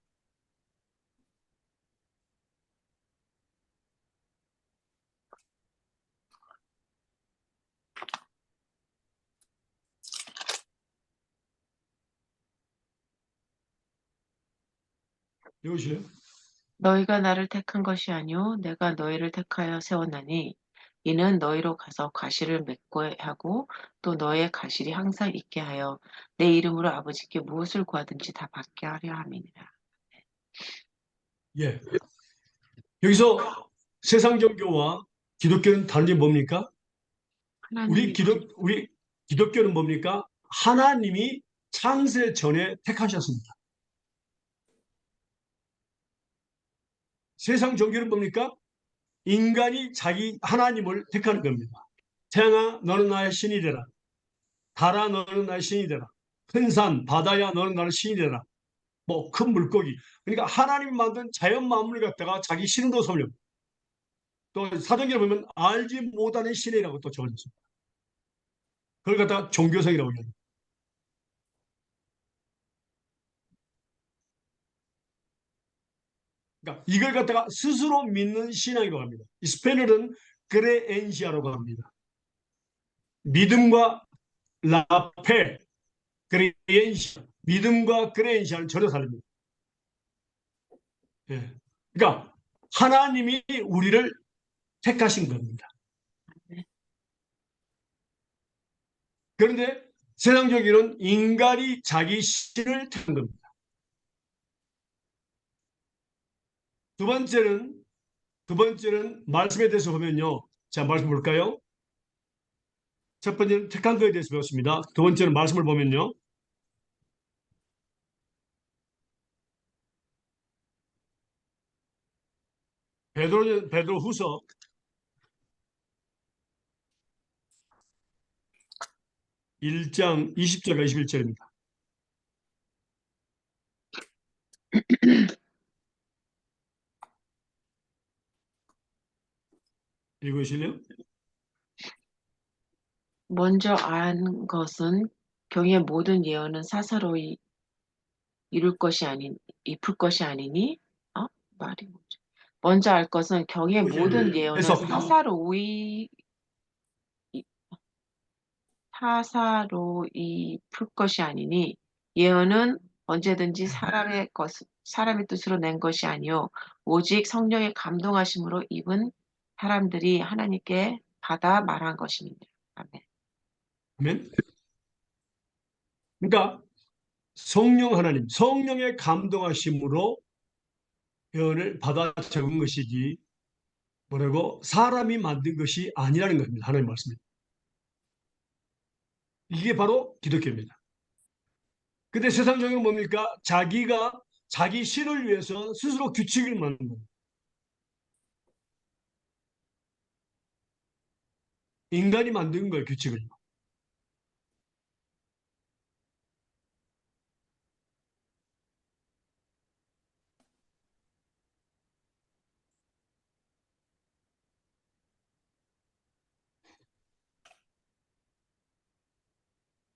읽으실래요? 너희가 나를 택한 것이 아니요 내가 너희를 택하여 세웠나니 이는 너희로 가서 가시를 맺고 하고 또 너의 가실이 항상 있게 하여 내 이름으로 아버지께 무엇을 구하든지 다 받게 하려 함이니라. 예. 여기서 세상 종교와 기독교는 다른 게 뭡니까? 하나님이 우리 기독교는 뭡니까? 하나님이 창세 전에 택하셨습니다. 세상 종교는 뭡니까? 인간이 자기 하나님을 택하는 겁니다. 태양아, 너는 나의 신이 되라. 달아, 너는 나의 신이 되라. 큰 산, 바다야, 너는 나의 신이 되라. 뭐 큰 물고기. 그러니까 하나님 만든 자연 만물을 갖다가 자기 신으로 삼려. 또 사도행전에 보면 알지 못하는 신이라고 또 적어졌습니다. 그걸 갖다가 종교성이라고 해요. 그러니까 이걸 갖다가 스스로 믿는 신앙이라고 합니다. 이 스페인어는 그레엔시아라고 합니다. 믿음과 라페, 그레엔시아, 믿음과 그레엔시아는 전혀 다릅니다. 예. 그러니까 하나님이 우리를 택하신 겁니다. 그런데 세상적으로는 인간이 자기 신을 택한 겁니다. 두 번째는 말씀에 대해서 보면요. 자, 말씀 볼까요? 첫 번째는 택한 거에 대해서 배웠습니다. 두 번째는 말씀을 보면요. 베드로후서 1장 20절과 21절입니다. 읽으실래요? 먼저 안 것은 경의 모든 예언은 사사로이 이룰 것이 아닌 이풀 것이 아니니 말이 뭐지? 먼저 알 것은 경의 모든 예언은 해석. 사사로이 풀 것이 아니니 예언은 언제든지 사람의 뜻으로 낸 것이 아니요 오직 성령의 감동하심으로 입은 사람들이 하나님께 받아 말한 것입니다. 아멘. 아멘. 그러니까 성령 하나님, 성령의 감동하심으로 예언을 받아 적은 것이지 뭐라고 사람이 만든 것이 아니라는 겁니다. 하나님 말씀이. 이게 바로 기독교입니다. 근데 세상적으로 뭡니까? 자기가 자기 신을 위해서 스스로 규칙을 만든 겁니다. 인간이 만든 거예요, 규칙을.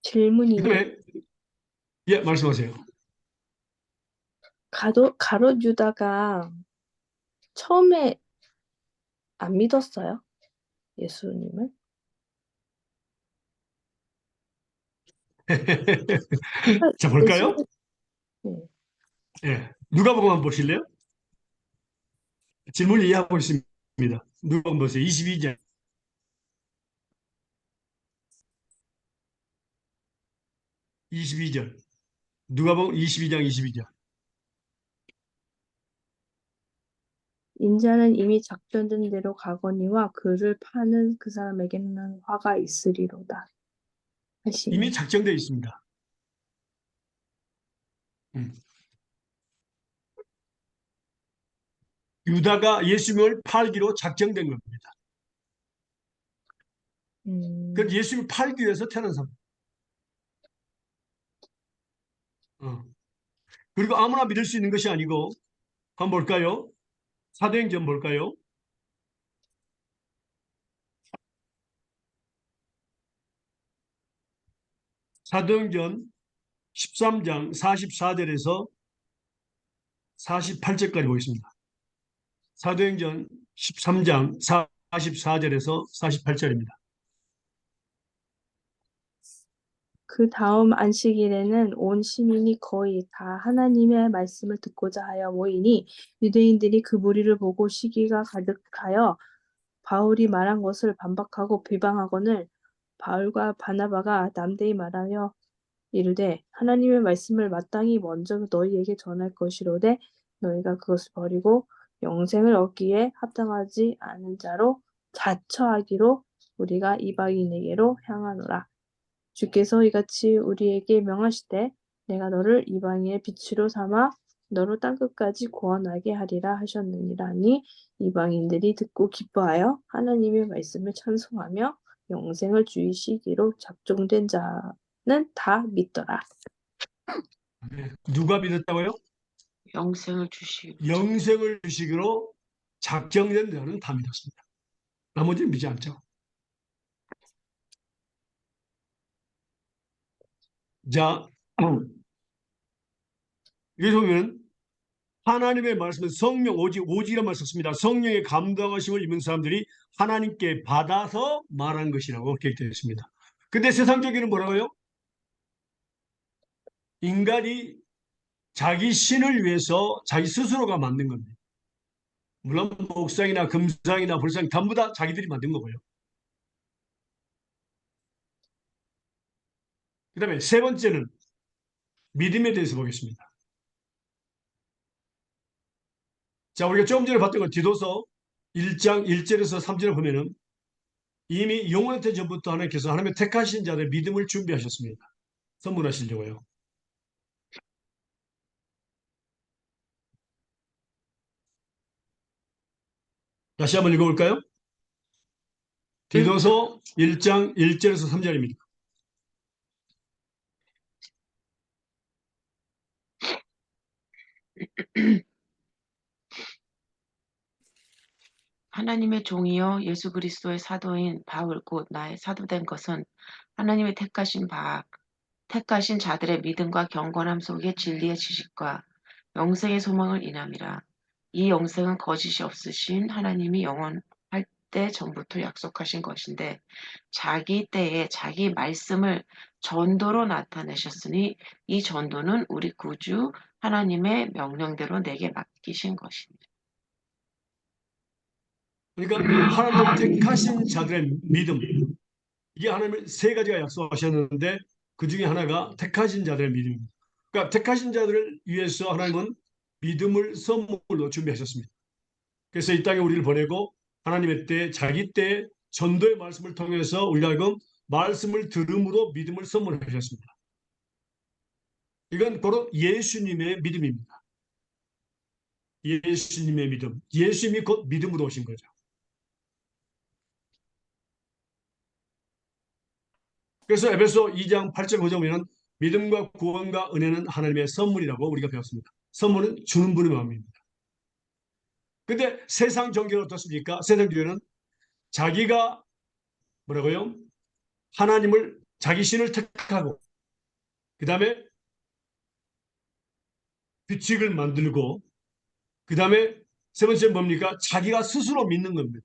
질문이요. 그다음에 예, 말씀하세요. 가롯 유다가 처음에 안 믿었어요? 예수님을? 자, 볼까요? 네. 예. 누가복음 한번 보실래요? 질문을 이해하고 있습니다. 누가복음 보세요. 22장. 22절. 누가복음 22장 22절. 인자는 이미 작전된 대로 가거니와 그를 파는 그 사람에게는 화가 있으리로다. 하시니. 이미 작정되어 있습니다. 유다가 예수님을 팔기로 작정된 겁니다. 그 예수님을 팔기 위해서 태어난 사람. 그리고 아무나 믿을 수 있는 것이 아니고 한번 볼까요? 사도행전 볼까요? 사도행전 13장 44절에서 48절까지 보겠습니다. 사도행전 13장 44절에서 48절입니다. 그 다음 안식일에는 온 시민이 거의 다 하나님의 말씀을 듣고자 하여 모이니 유대인들이 그 무리를 보고 시기가 가득하여 바울이 말한 것을 반박하고 비방하거늘 바울과 바나바가 남대히 말하며 이르되 하나님의 말씀을 마땅히 먼저 너희에게 전할 것이로되 너희가 그것을 버리고 영생을 얻기에 합당하지 않은 자로 자처하기로 우리가 이방인에게로 향하노라. 주께서 이같이 우리에게 명하시되 내가 너를 이방인의 빛으로 삼아 너로 땅끝까지 구원하게 하리라 하셨느니라니 이방인들이 듣고 기뻐하여 하나님의 말씀을 찬송하며 영생을 주이시기로 작정된 자는 다 믿더라. 네. 누가 믿었다고요? 영생을 주시고 영생을 주시기로 작정된 자는 다 믿었습니다. 나머지는 믿지 않죠. 자, 여기서 보면 하나님의 말씀은 성령, 오직이란 말 썼습니다. 성령의 감동하심을 입은 사람들이 하나님께 받아서 말한 것이라고 기록되어 있습니다. 근데 세상적으로는 뭐라고요? 인간이 자기 신을 위해서 자기 스스로가 만든 겁니다. 물론 목상이나 금상이나 불상 전부 다 자기들이 만든 거고요. 그 다음에 세 번째는 믿음에 대해서 보겠습니다. 자, 우리가 조금 전에 봤던 건 디도서 1장 1절에서 3절을 보면은 이미 영원한 전부터 하나님께서 하나님의 택하신 자들 믿음을 준비하셨습니다. 선물하시려고요. 다시 한번 읽어볼까요? 디도서 1장 1절에서 3절입니다. 하나님의 종이요 예수 그리스도의 사도인 바울 곧 나의 사도된 것은 하나님의 택하신 자들의 믿음과 경건함 속에 진리의 지식과 영생의 소망을 인함이라. 이 영생은 거짓이 없으신 하나님이 영원할 때 전부터 약속하신 것인데 자기 때에 자기 말씀을 전도로 나타내셨으니 이 전도는 우리 구주 하나님의 명령대로 내게 맡기신 것입니다. 그러니까 하나님의 택하신 자들의 믿음, 이게 하나님의 세 가지가 약속하셨는데 그 중에 하나가 택하신 자들의 믿음입니다. 그러니까 택하신 자들을 위해서 하나님은 믿음을 선물로 준비하셨습니다. 그래서 이 땅에 우리를 보내고 하나님의 때, 자기 때 전도의 말씀을 통해서 우리가 지금 말씀을 들음으로 믿음을 선물하셨습니다. 이건 바로 예수님의 믿음입니다. 예수님의 믿음. 예수님이 곧 믿음으로 오신 거죠. 그래서 에베소 2장 8절 9절 보면 믿음과 구원과 은혜는 하나님의 선물이라고 우리가 배웠습니다. 선물은 주는 분의 마음입니다. 근데 세상 종교는 어떻습니까? 세상 종교는 자기가 뭐라고요? 하나님을 자기 신을 택하고 그 다음에 규칙을 만들고 그 다음에 세 번째 뭡니까? 자기가 스스로 믿는 겁니다.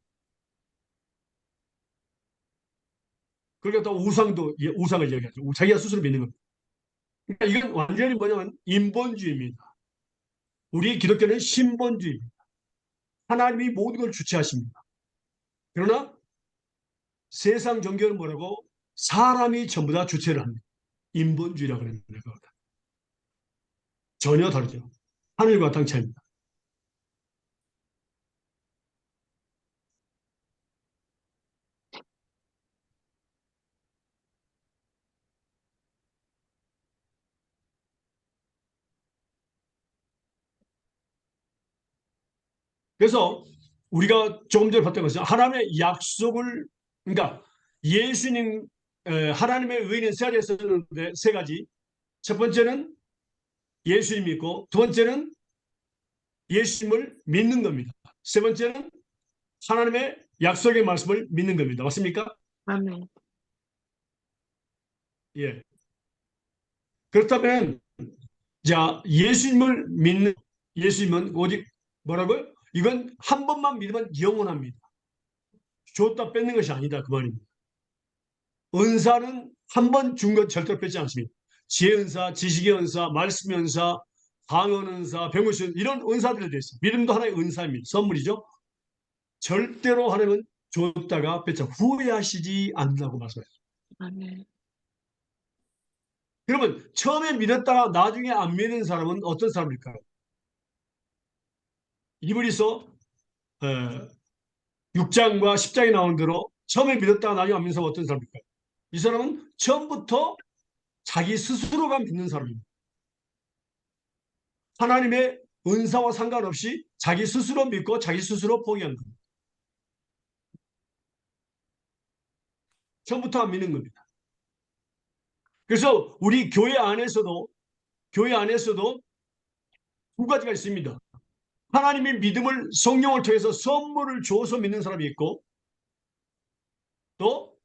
그러니까 또 우상을 얘기하죠. 자기가 스스로 믿는 겁니다. 그러니까 이건 완전히 뭐냐면 인본주의입니다. 우리 기독교는 신본주의입니다. 하나님이 모든 걸 주체하십니다. 그러나 세상 종교는 뭐라고? 사람이 전부 다 주체를 합니다. 인본주의라고 합니다. 전혀 다르죠. 하늘과 땅 차이입니다. 그래서 우리가 조금 전에 봤던 것은 하나님의 약속을, 그러니까 예수님, 하나님의 의인은 세 가지 썼는데 세 가지. 첫 번째는 예수님 믿고, 두 번째는 예수님을 믿는 겁니다. 세 번째는 하나님의 약속의 말씀을 믿는 겁니다. 맞습니까? 아멘. 예. 그렇다면, 자, 예수님을 믿는, 예수님은 오직 뭐라고요? 이건 한 번만 믿으면 영원합니다. 줬다 뺏는 것이 아니다. 그 말입니다. 은사는 한 번 준 것 절대로 뺏지 않습니다. 지혜 은사, 지식의 은사, 말씀의 은사, 방언 은사, 병고시 은사, 이런 은사들에 대해서 믿음도 하나의 은사입니다. 선물이죠. 절대로 하나님은 줬다가 뺏자 후회하시지 않는다고 말씀하셨습니다. 아멘. 그러면 처음에 믿었다가 나중에 안 믿는 사람은 어떤 사람일까요? 이브리서 6장과 10장에 나온 대로 처음에 믿었다가 나중에 안 믿는 사람은 어떤 사람일까요? 이 사람은 처음부터 자기 스스로가 믿는 사람입니다. 하나님의 은사와 상관없이 자기 스스로 믿고 자기 스스로 포기한 겁니다. 처음부터 안 믿는 겁니다. 그래서 우리 교회 안에서도 두 가지가 있습니다. 하나님의 믿음을 성령을 통해서 선물을 줘서 믿는 사람이 있고, 또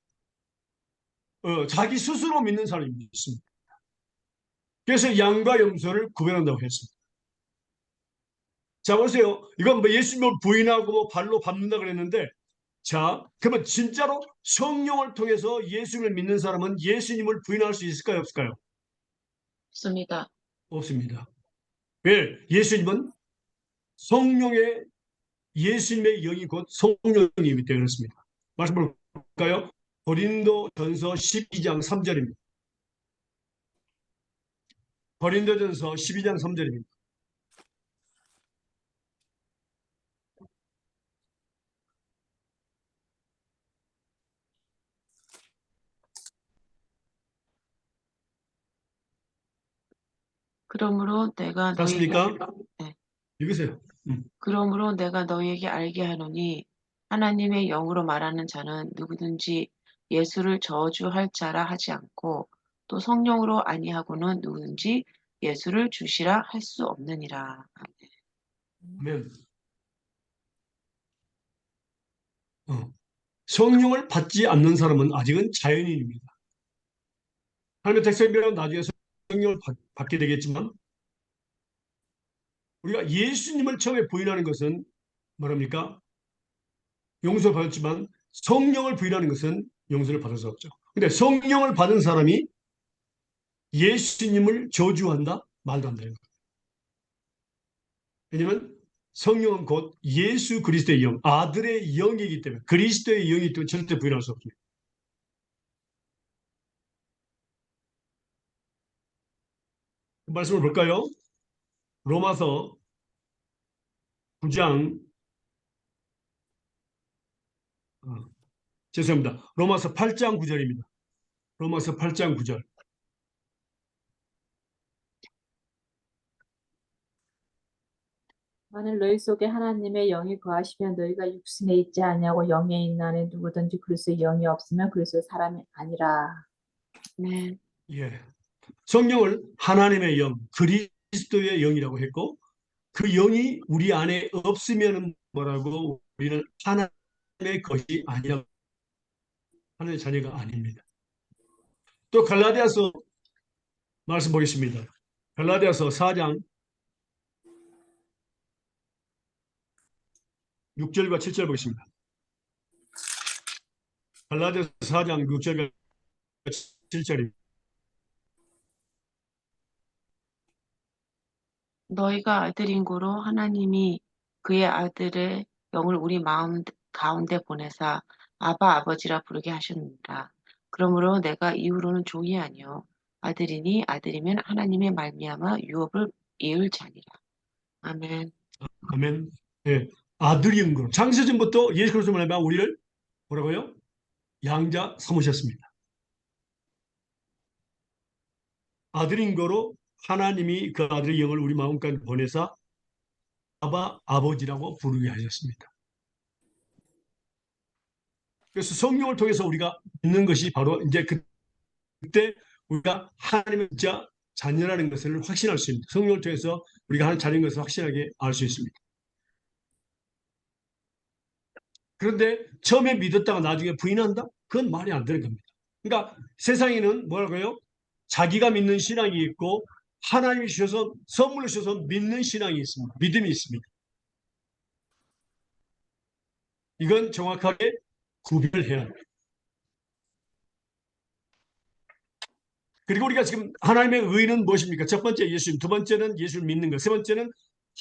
자기 스스로 믿는 사람이 있습니다. 그래서 양과 염소를 구별한다고 했습니다. 자, 보세요. 이건 뭐 예수님을 부인하고 뭐 발로 밟는다 그랬는데, 자, 그러면 진짜로 성령을 통해서 예수님을 믿는 사람은 예수님을 부인할 수 있을까요, 없을까요? 없습니다. 없습니다. 왜? 예수님은 성령의 예수님의 영이 곧 성령님이기 때문에 그렇습니다. 말씀 볼까요? 고린도전서 12장 3절입니다. 고린도전서 12장 3절입니다. 그러므로 내가 너희에게 맞습니까? 네. 읽으세요. 그러므로 내가 너희에게 알게 하노니 하나님의 영으로 말하는 자는 누구든지 예수를 저주할 자라 하지 않고 또 성령으로 아니하고는 누구든지 예수를 주시라 할 수 없느니라. 아멘. 성령을 받지 않는 사람은 아직은 자연인입니다. 하나님의 택생이면 나중에 성령을 받게 되겠지만, 우리가 예수님을 처음에 부인하는 것은 뭐랍니까? 용서를 받았지만 성령을 부인하는 것은 용서를 받을 수 없죠. 근데 성령을 받은 사람이 예수님을 저주한다? 말도 안 되는 거예요. 왜냐하면 성령은 곧 예수 그리스도의 영, 아들의 영이기 때문에, 그리스도의 영이기 때문에 절대 부인할 수 없습니다. 그 말씀을 볼까요? 로마서 9장, 죄송합니다. 로마서 8장 9절입니다. 로마서 8장 9절. 만일 너희 속에 하나님의 영이 거하시면 너희가 육신에 있지 아니하고 영에 있나니 누구든지 그리스도의 영이 없으면 그리스도의 사람이 아니라. 네. 예. 성령을 하나님의 영, 그리스도의 영이라고 했고, 그 영이 우리 안에 없으면 뭐라고? 우리는 하나님의 것이 아니라 하나님의 자녀가 아닙니다. 또 갈라디아서 말씀 보겠습니다. 갈라디아서 4장 6절과 7절 보겠습니다. 갈라디아서 4장 6절과 7절입니다. 너희가 아들인 고로 하나님이 그의 아들의 영을 우리 마음 가운데 보내사 아바 아버지라 부르게 하셨느니라. 그러므로 내가 이후로는 종이 아니요 아들이니 아들이면 하나님의 말미암아 유업을 이을 자니라. 아멘. 아멘. 예. 아들인 것. 창세전부터 예수 그리스도 말미암아 우리를 뭐라고요? 양자 삼으셨습니다. 아들인 거로 하나님이 그 아들의 영을 우리 마음까지 보내사 아바 아버지라고 부르게 하셨습니다. 그래서 성령을 통해서 우리가 믿는 것이 바로 이제 그때 우리가 하나님의 진짜 자녀라는 것을 확신할 수 있습니다. 성령을 통해서 우리가 하나님 자녀인 것을 확실하게 알 수 있습니다. 그런데 처음에 믿었다가 나중에 부인한다? 그건 말이 안 되는 겁니다. 그러니까 세상에는 뭐라고요? 자기가 믿는 신앙이 있고 하나님이 주셔서 선물을 주셔서 믿는 신앙이 있습니다. 믿음이 있습니다. 이건 정확하게 구별해야 합니다. 그리고 우리가 지금 하나님의 의는 무엇입니까? 첫 번째 예수님, 두 번째는 예수를 믿는 것, 세 번째는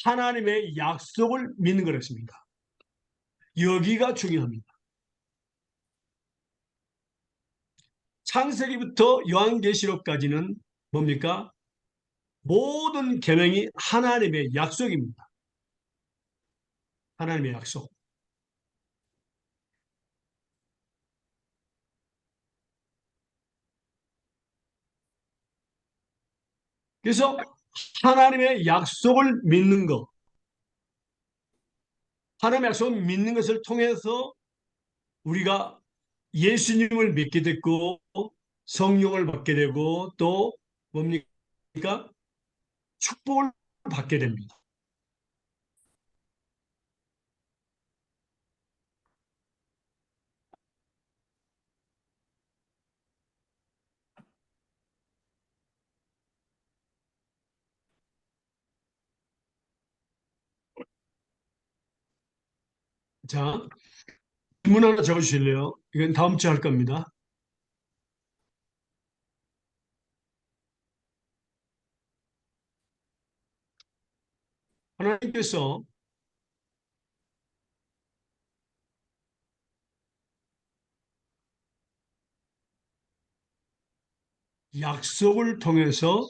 하나님의 약속을 믿는 것입니다. 여기가 중요합니다. 창세기부터 요한계시록까지는 뭡니까? 모든 계명이 하나님의 약속입니다. 하나님의 약속. 그래서 하나님의 약속을 믿는 것, 하나님의 약속을 믿는 것을 통해서 우리가 예수님을 믿게 됐고 성령을 받게 되고 또 뭡니까? 축복을 받게 됩니다. 자, 질문 하나 적어주실래요? 이건 다음 주에 할 겁니다. 하나님께서 약속을 통해서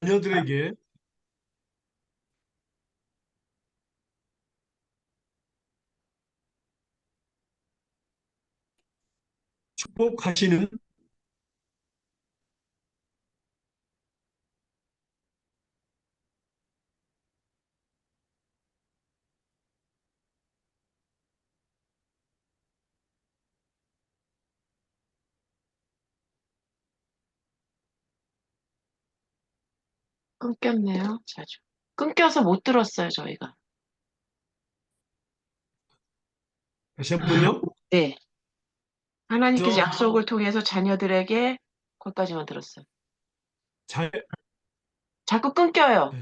자녀들에게 축복하시는 끊겼네요. 자주. 끊겨서 못 들었어요, 저희가. 다시 한번요. 네. 하나님께서 저 약속을 통해서 자녀들에게 거기까지만 들었어요. 자, 자꾸 끊겨요.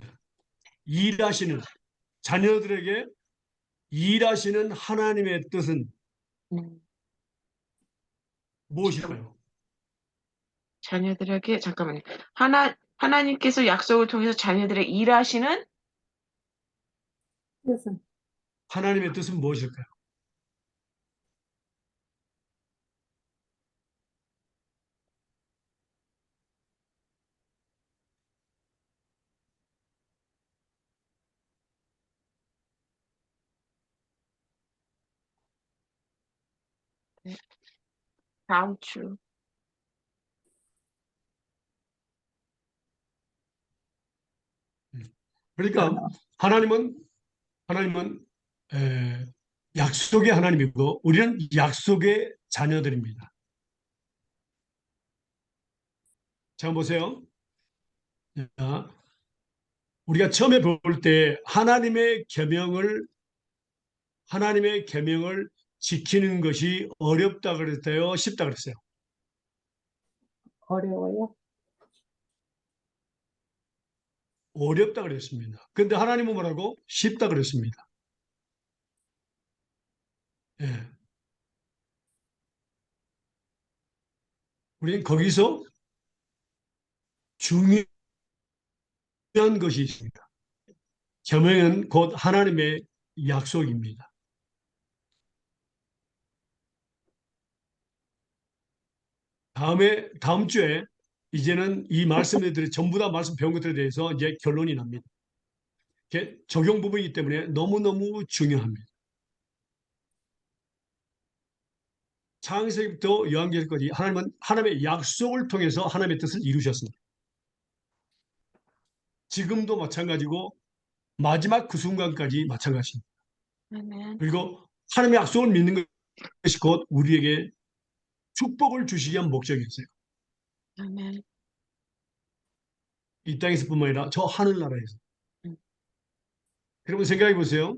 일하시는 자녀들에게 일하시는 하나님의 뜻은 음, 무엇일까요? 자녀들에게 잠깐만요. 하나님께서 약속을 통해서 자녀들에게 일하시는 뜻은 하나님의 뜻은 무엇일까요? 네, 다음 주. 그러니까 하나님은 에, 약속의 하나님이고 우리는 약속의 자녀들입니다. 자 보세요. 자, 우리가 처음에 볼 때 하나님의 계명을 지키는 것이 어렵다 그랬어요, 쉽다 그랬어요. 어려워요. 어렵다 그랬습니다. 근데 하나님은 뭐라고? 쉽다 그랬습니다. 예. 우리는 거기서 중요한 것이 있습니다. 계명은 곧 하나님의 약속입니다. 다음 주에 이제는 이 말씀들이 전부 다 말씀 배운 것들에 대해서 이제 결론이 납니다. 적용 부분이기 때문에 너무너무 중요합니다. 창세기부터 요한계시까지 하나님은 하나님의 약속을 통해서 하나님의 뜻을 이루셨습니다. 지금도 마찬가지고 마지막 그 순간까지 마찬가지입니다. 아멘. 그리고 하나님의 약속을 믿는 것이 곧 우리에게 축복을 주시기 위한 목적이었어요. 아멘. 이 땅에서뿐만 아니라 저 하늘나라에서. 음, 여러분 생각해 보세요.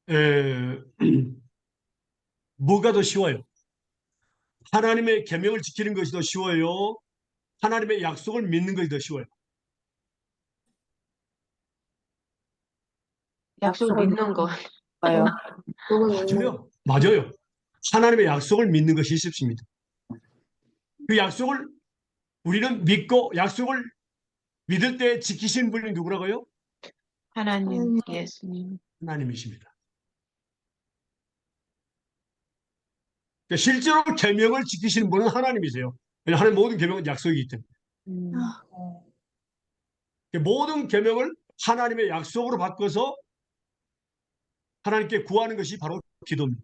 에, 뭐가 더 쉬워요? 하나님의 계명을 지키는 것이 더 쉬워요? 하나님의 약속을 믿는 것이 더 쉬워요? 약속 약속을 믿는 거. 봐요. 조금 있는 맞아요. 맞아요. 하나님의 약속을 믿는 것이 쉽습니다. 그 약속을 우리는 믿고 약속을 믿을 때 지키시는 분이 누구라고요? 하나님, 예수님. 하나님이십니다. 그러니까 실제로 계명을 지키시는 분은 하나님이세요. 왜냐하면 하나님 모든 계명은 약속이기 때문에. 음, 모든 계명을 하나님의 약속으로 바꿔서 하나님께 구하는 것이 바로 기도입니다.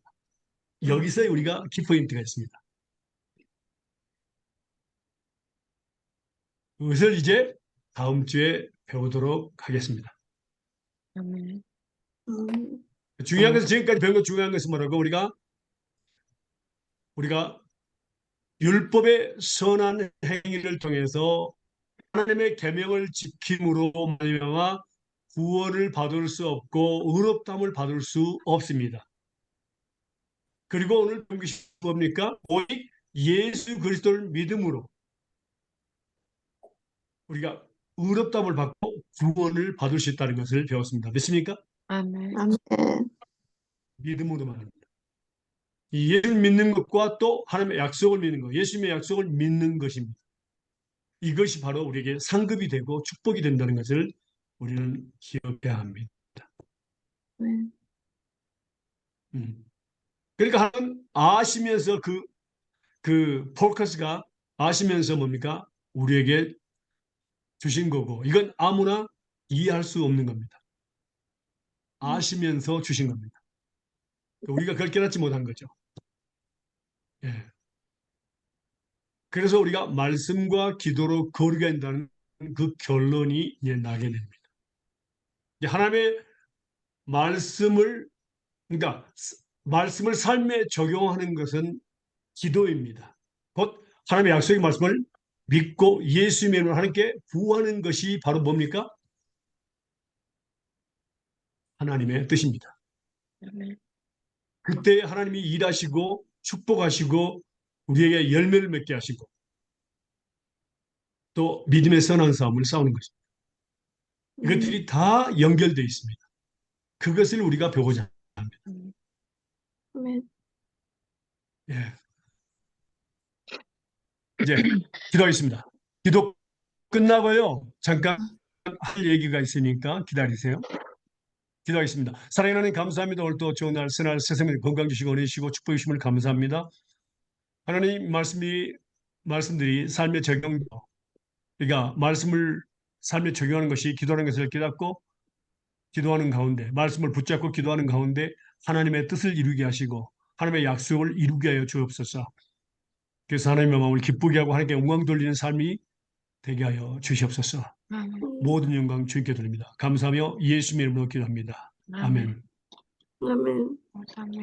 여기서 우리가 키포인트가 있습니다. 그것을 이제 다음 주에 배우도록 하겠습니다. 아멘. 중요한 것은 지금까지 배운 것 중요한 것은 뭐라고 우리가 율법의 선한 행위를 통해서 하나님의 계명을 지킴으로 말미암아 구원을 받을 수 없고 의롭다함을 받을 수 없습니다. 그리고 오늘 배운 것이 뭡니까? 오직 예수 그리스도를 믿음으로 우리가 의롭다함을 받고 구원을 받을 수 있다는 것을 배웠습니다. 믿습니까? 아멘. 믿음으로만 합니다. 이 예수를 믿는 것과 또 하나님의 약속을 믿는 것, 예수님의 약속을 믿는 것입니다. 이것이 바로 우리에게 상급이 되고 축복이 된다는 것을 우리는 기억해야 합니다. 그러니까 하나님 아시면서 그 포커스가 아시면서 뭡니까? 우리에게 주신 거고 이건 아무나 이해할 수 없는 겁니다. 아시면서 주신 겁니다. 우리가 그걸 깨닫지 못한 거죠. 예. 그래서 우리가 말씀과 기도로 거리가 된다는 그 결론이 이제 나게 됩니다. 하나님의 말씀을 그러니까 말씀을 삶에 적용하는 것은 기도입니다. 곧 하나님의 약속의 말씀을 믿고 예수님의 이름으로 하나님께 구하는 것이 바로 뭡니까? 하나님의 뜻입니다. 아멘. 그때 하나님이 일하시고 축복하시고 우리에게 열매를 맺게 하시고 또 믿음의 선한 싸움을 싸우는 것입니다. 이것들이 다 연결되어 있습니다. 그것을 우리가 배우자 합니다. 예. 이제 기도하겠습니다. 기도 끝나고요. 잠깐 할 얘기가 있으니까 기다리세요. 기도하겠습니다. 사랑하는 하나님 감사합니다. 오늘 또 좋은 날, 새날, 새생명 건강 주시고 은혜 주시고 축복 주심을 감사합니다. 하나님 말씀들이 삶의 적용도 우리가 말씀을 삶에 적용하는 것이 기도하는 것을 깨닫고 기도하는 가운데 말씀을 붙잡고 기도하는 가운데 하나님의 뜻을 이루게 하시고 하나님의 약속을 이루게 하여 주옵소서. 그래서 하나님의 마음을 기쁘게 하고 하나님께 영광 돌리는 삶이 되게 하여 주시옵소서. 아멘. 모든 영광 주님께 드립니다. 감사하며 예수님의 이름으로 기도합니다. 아멘. 감사합니다.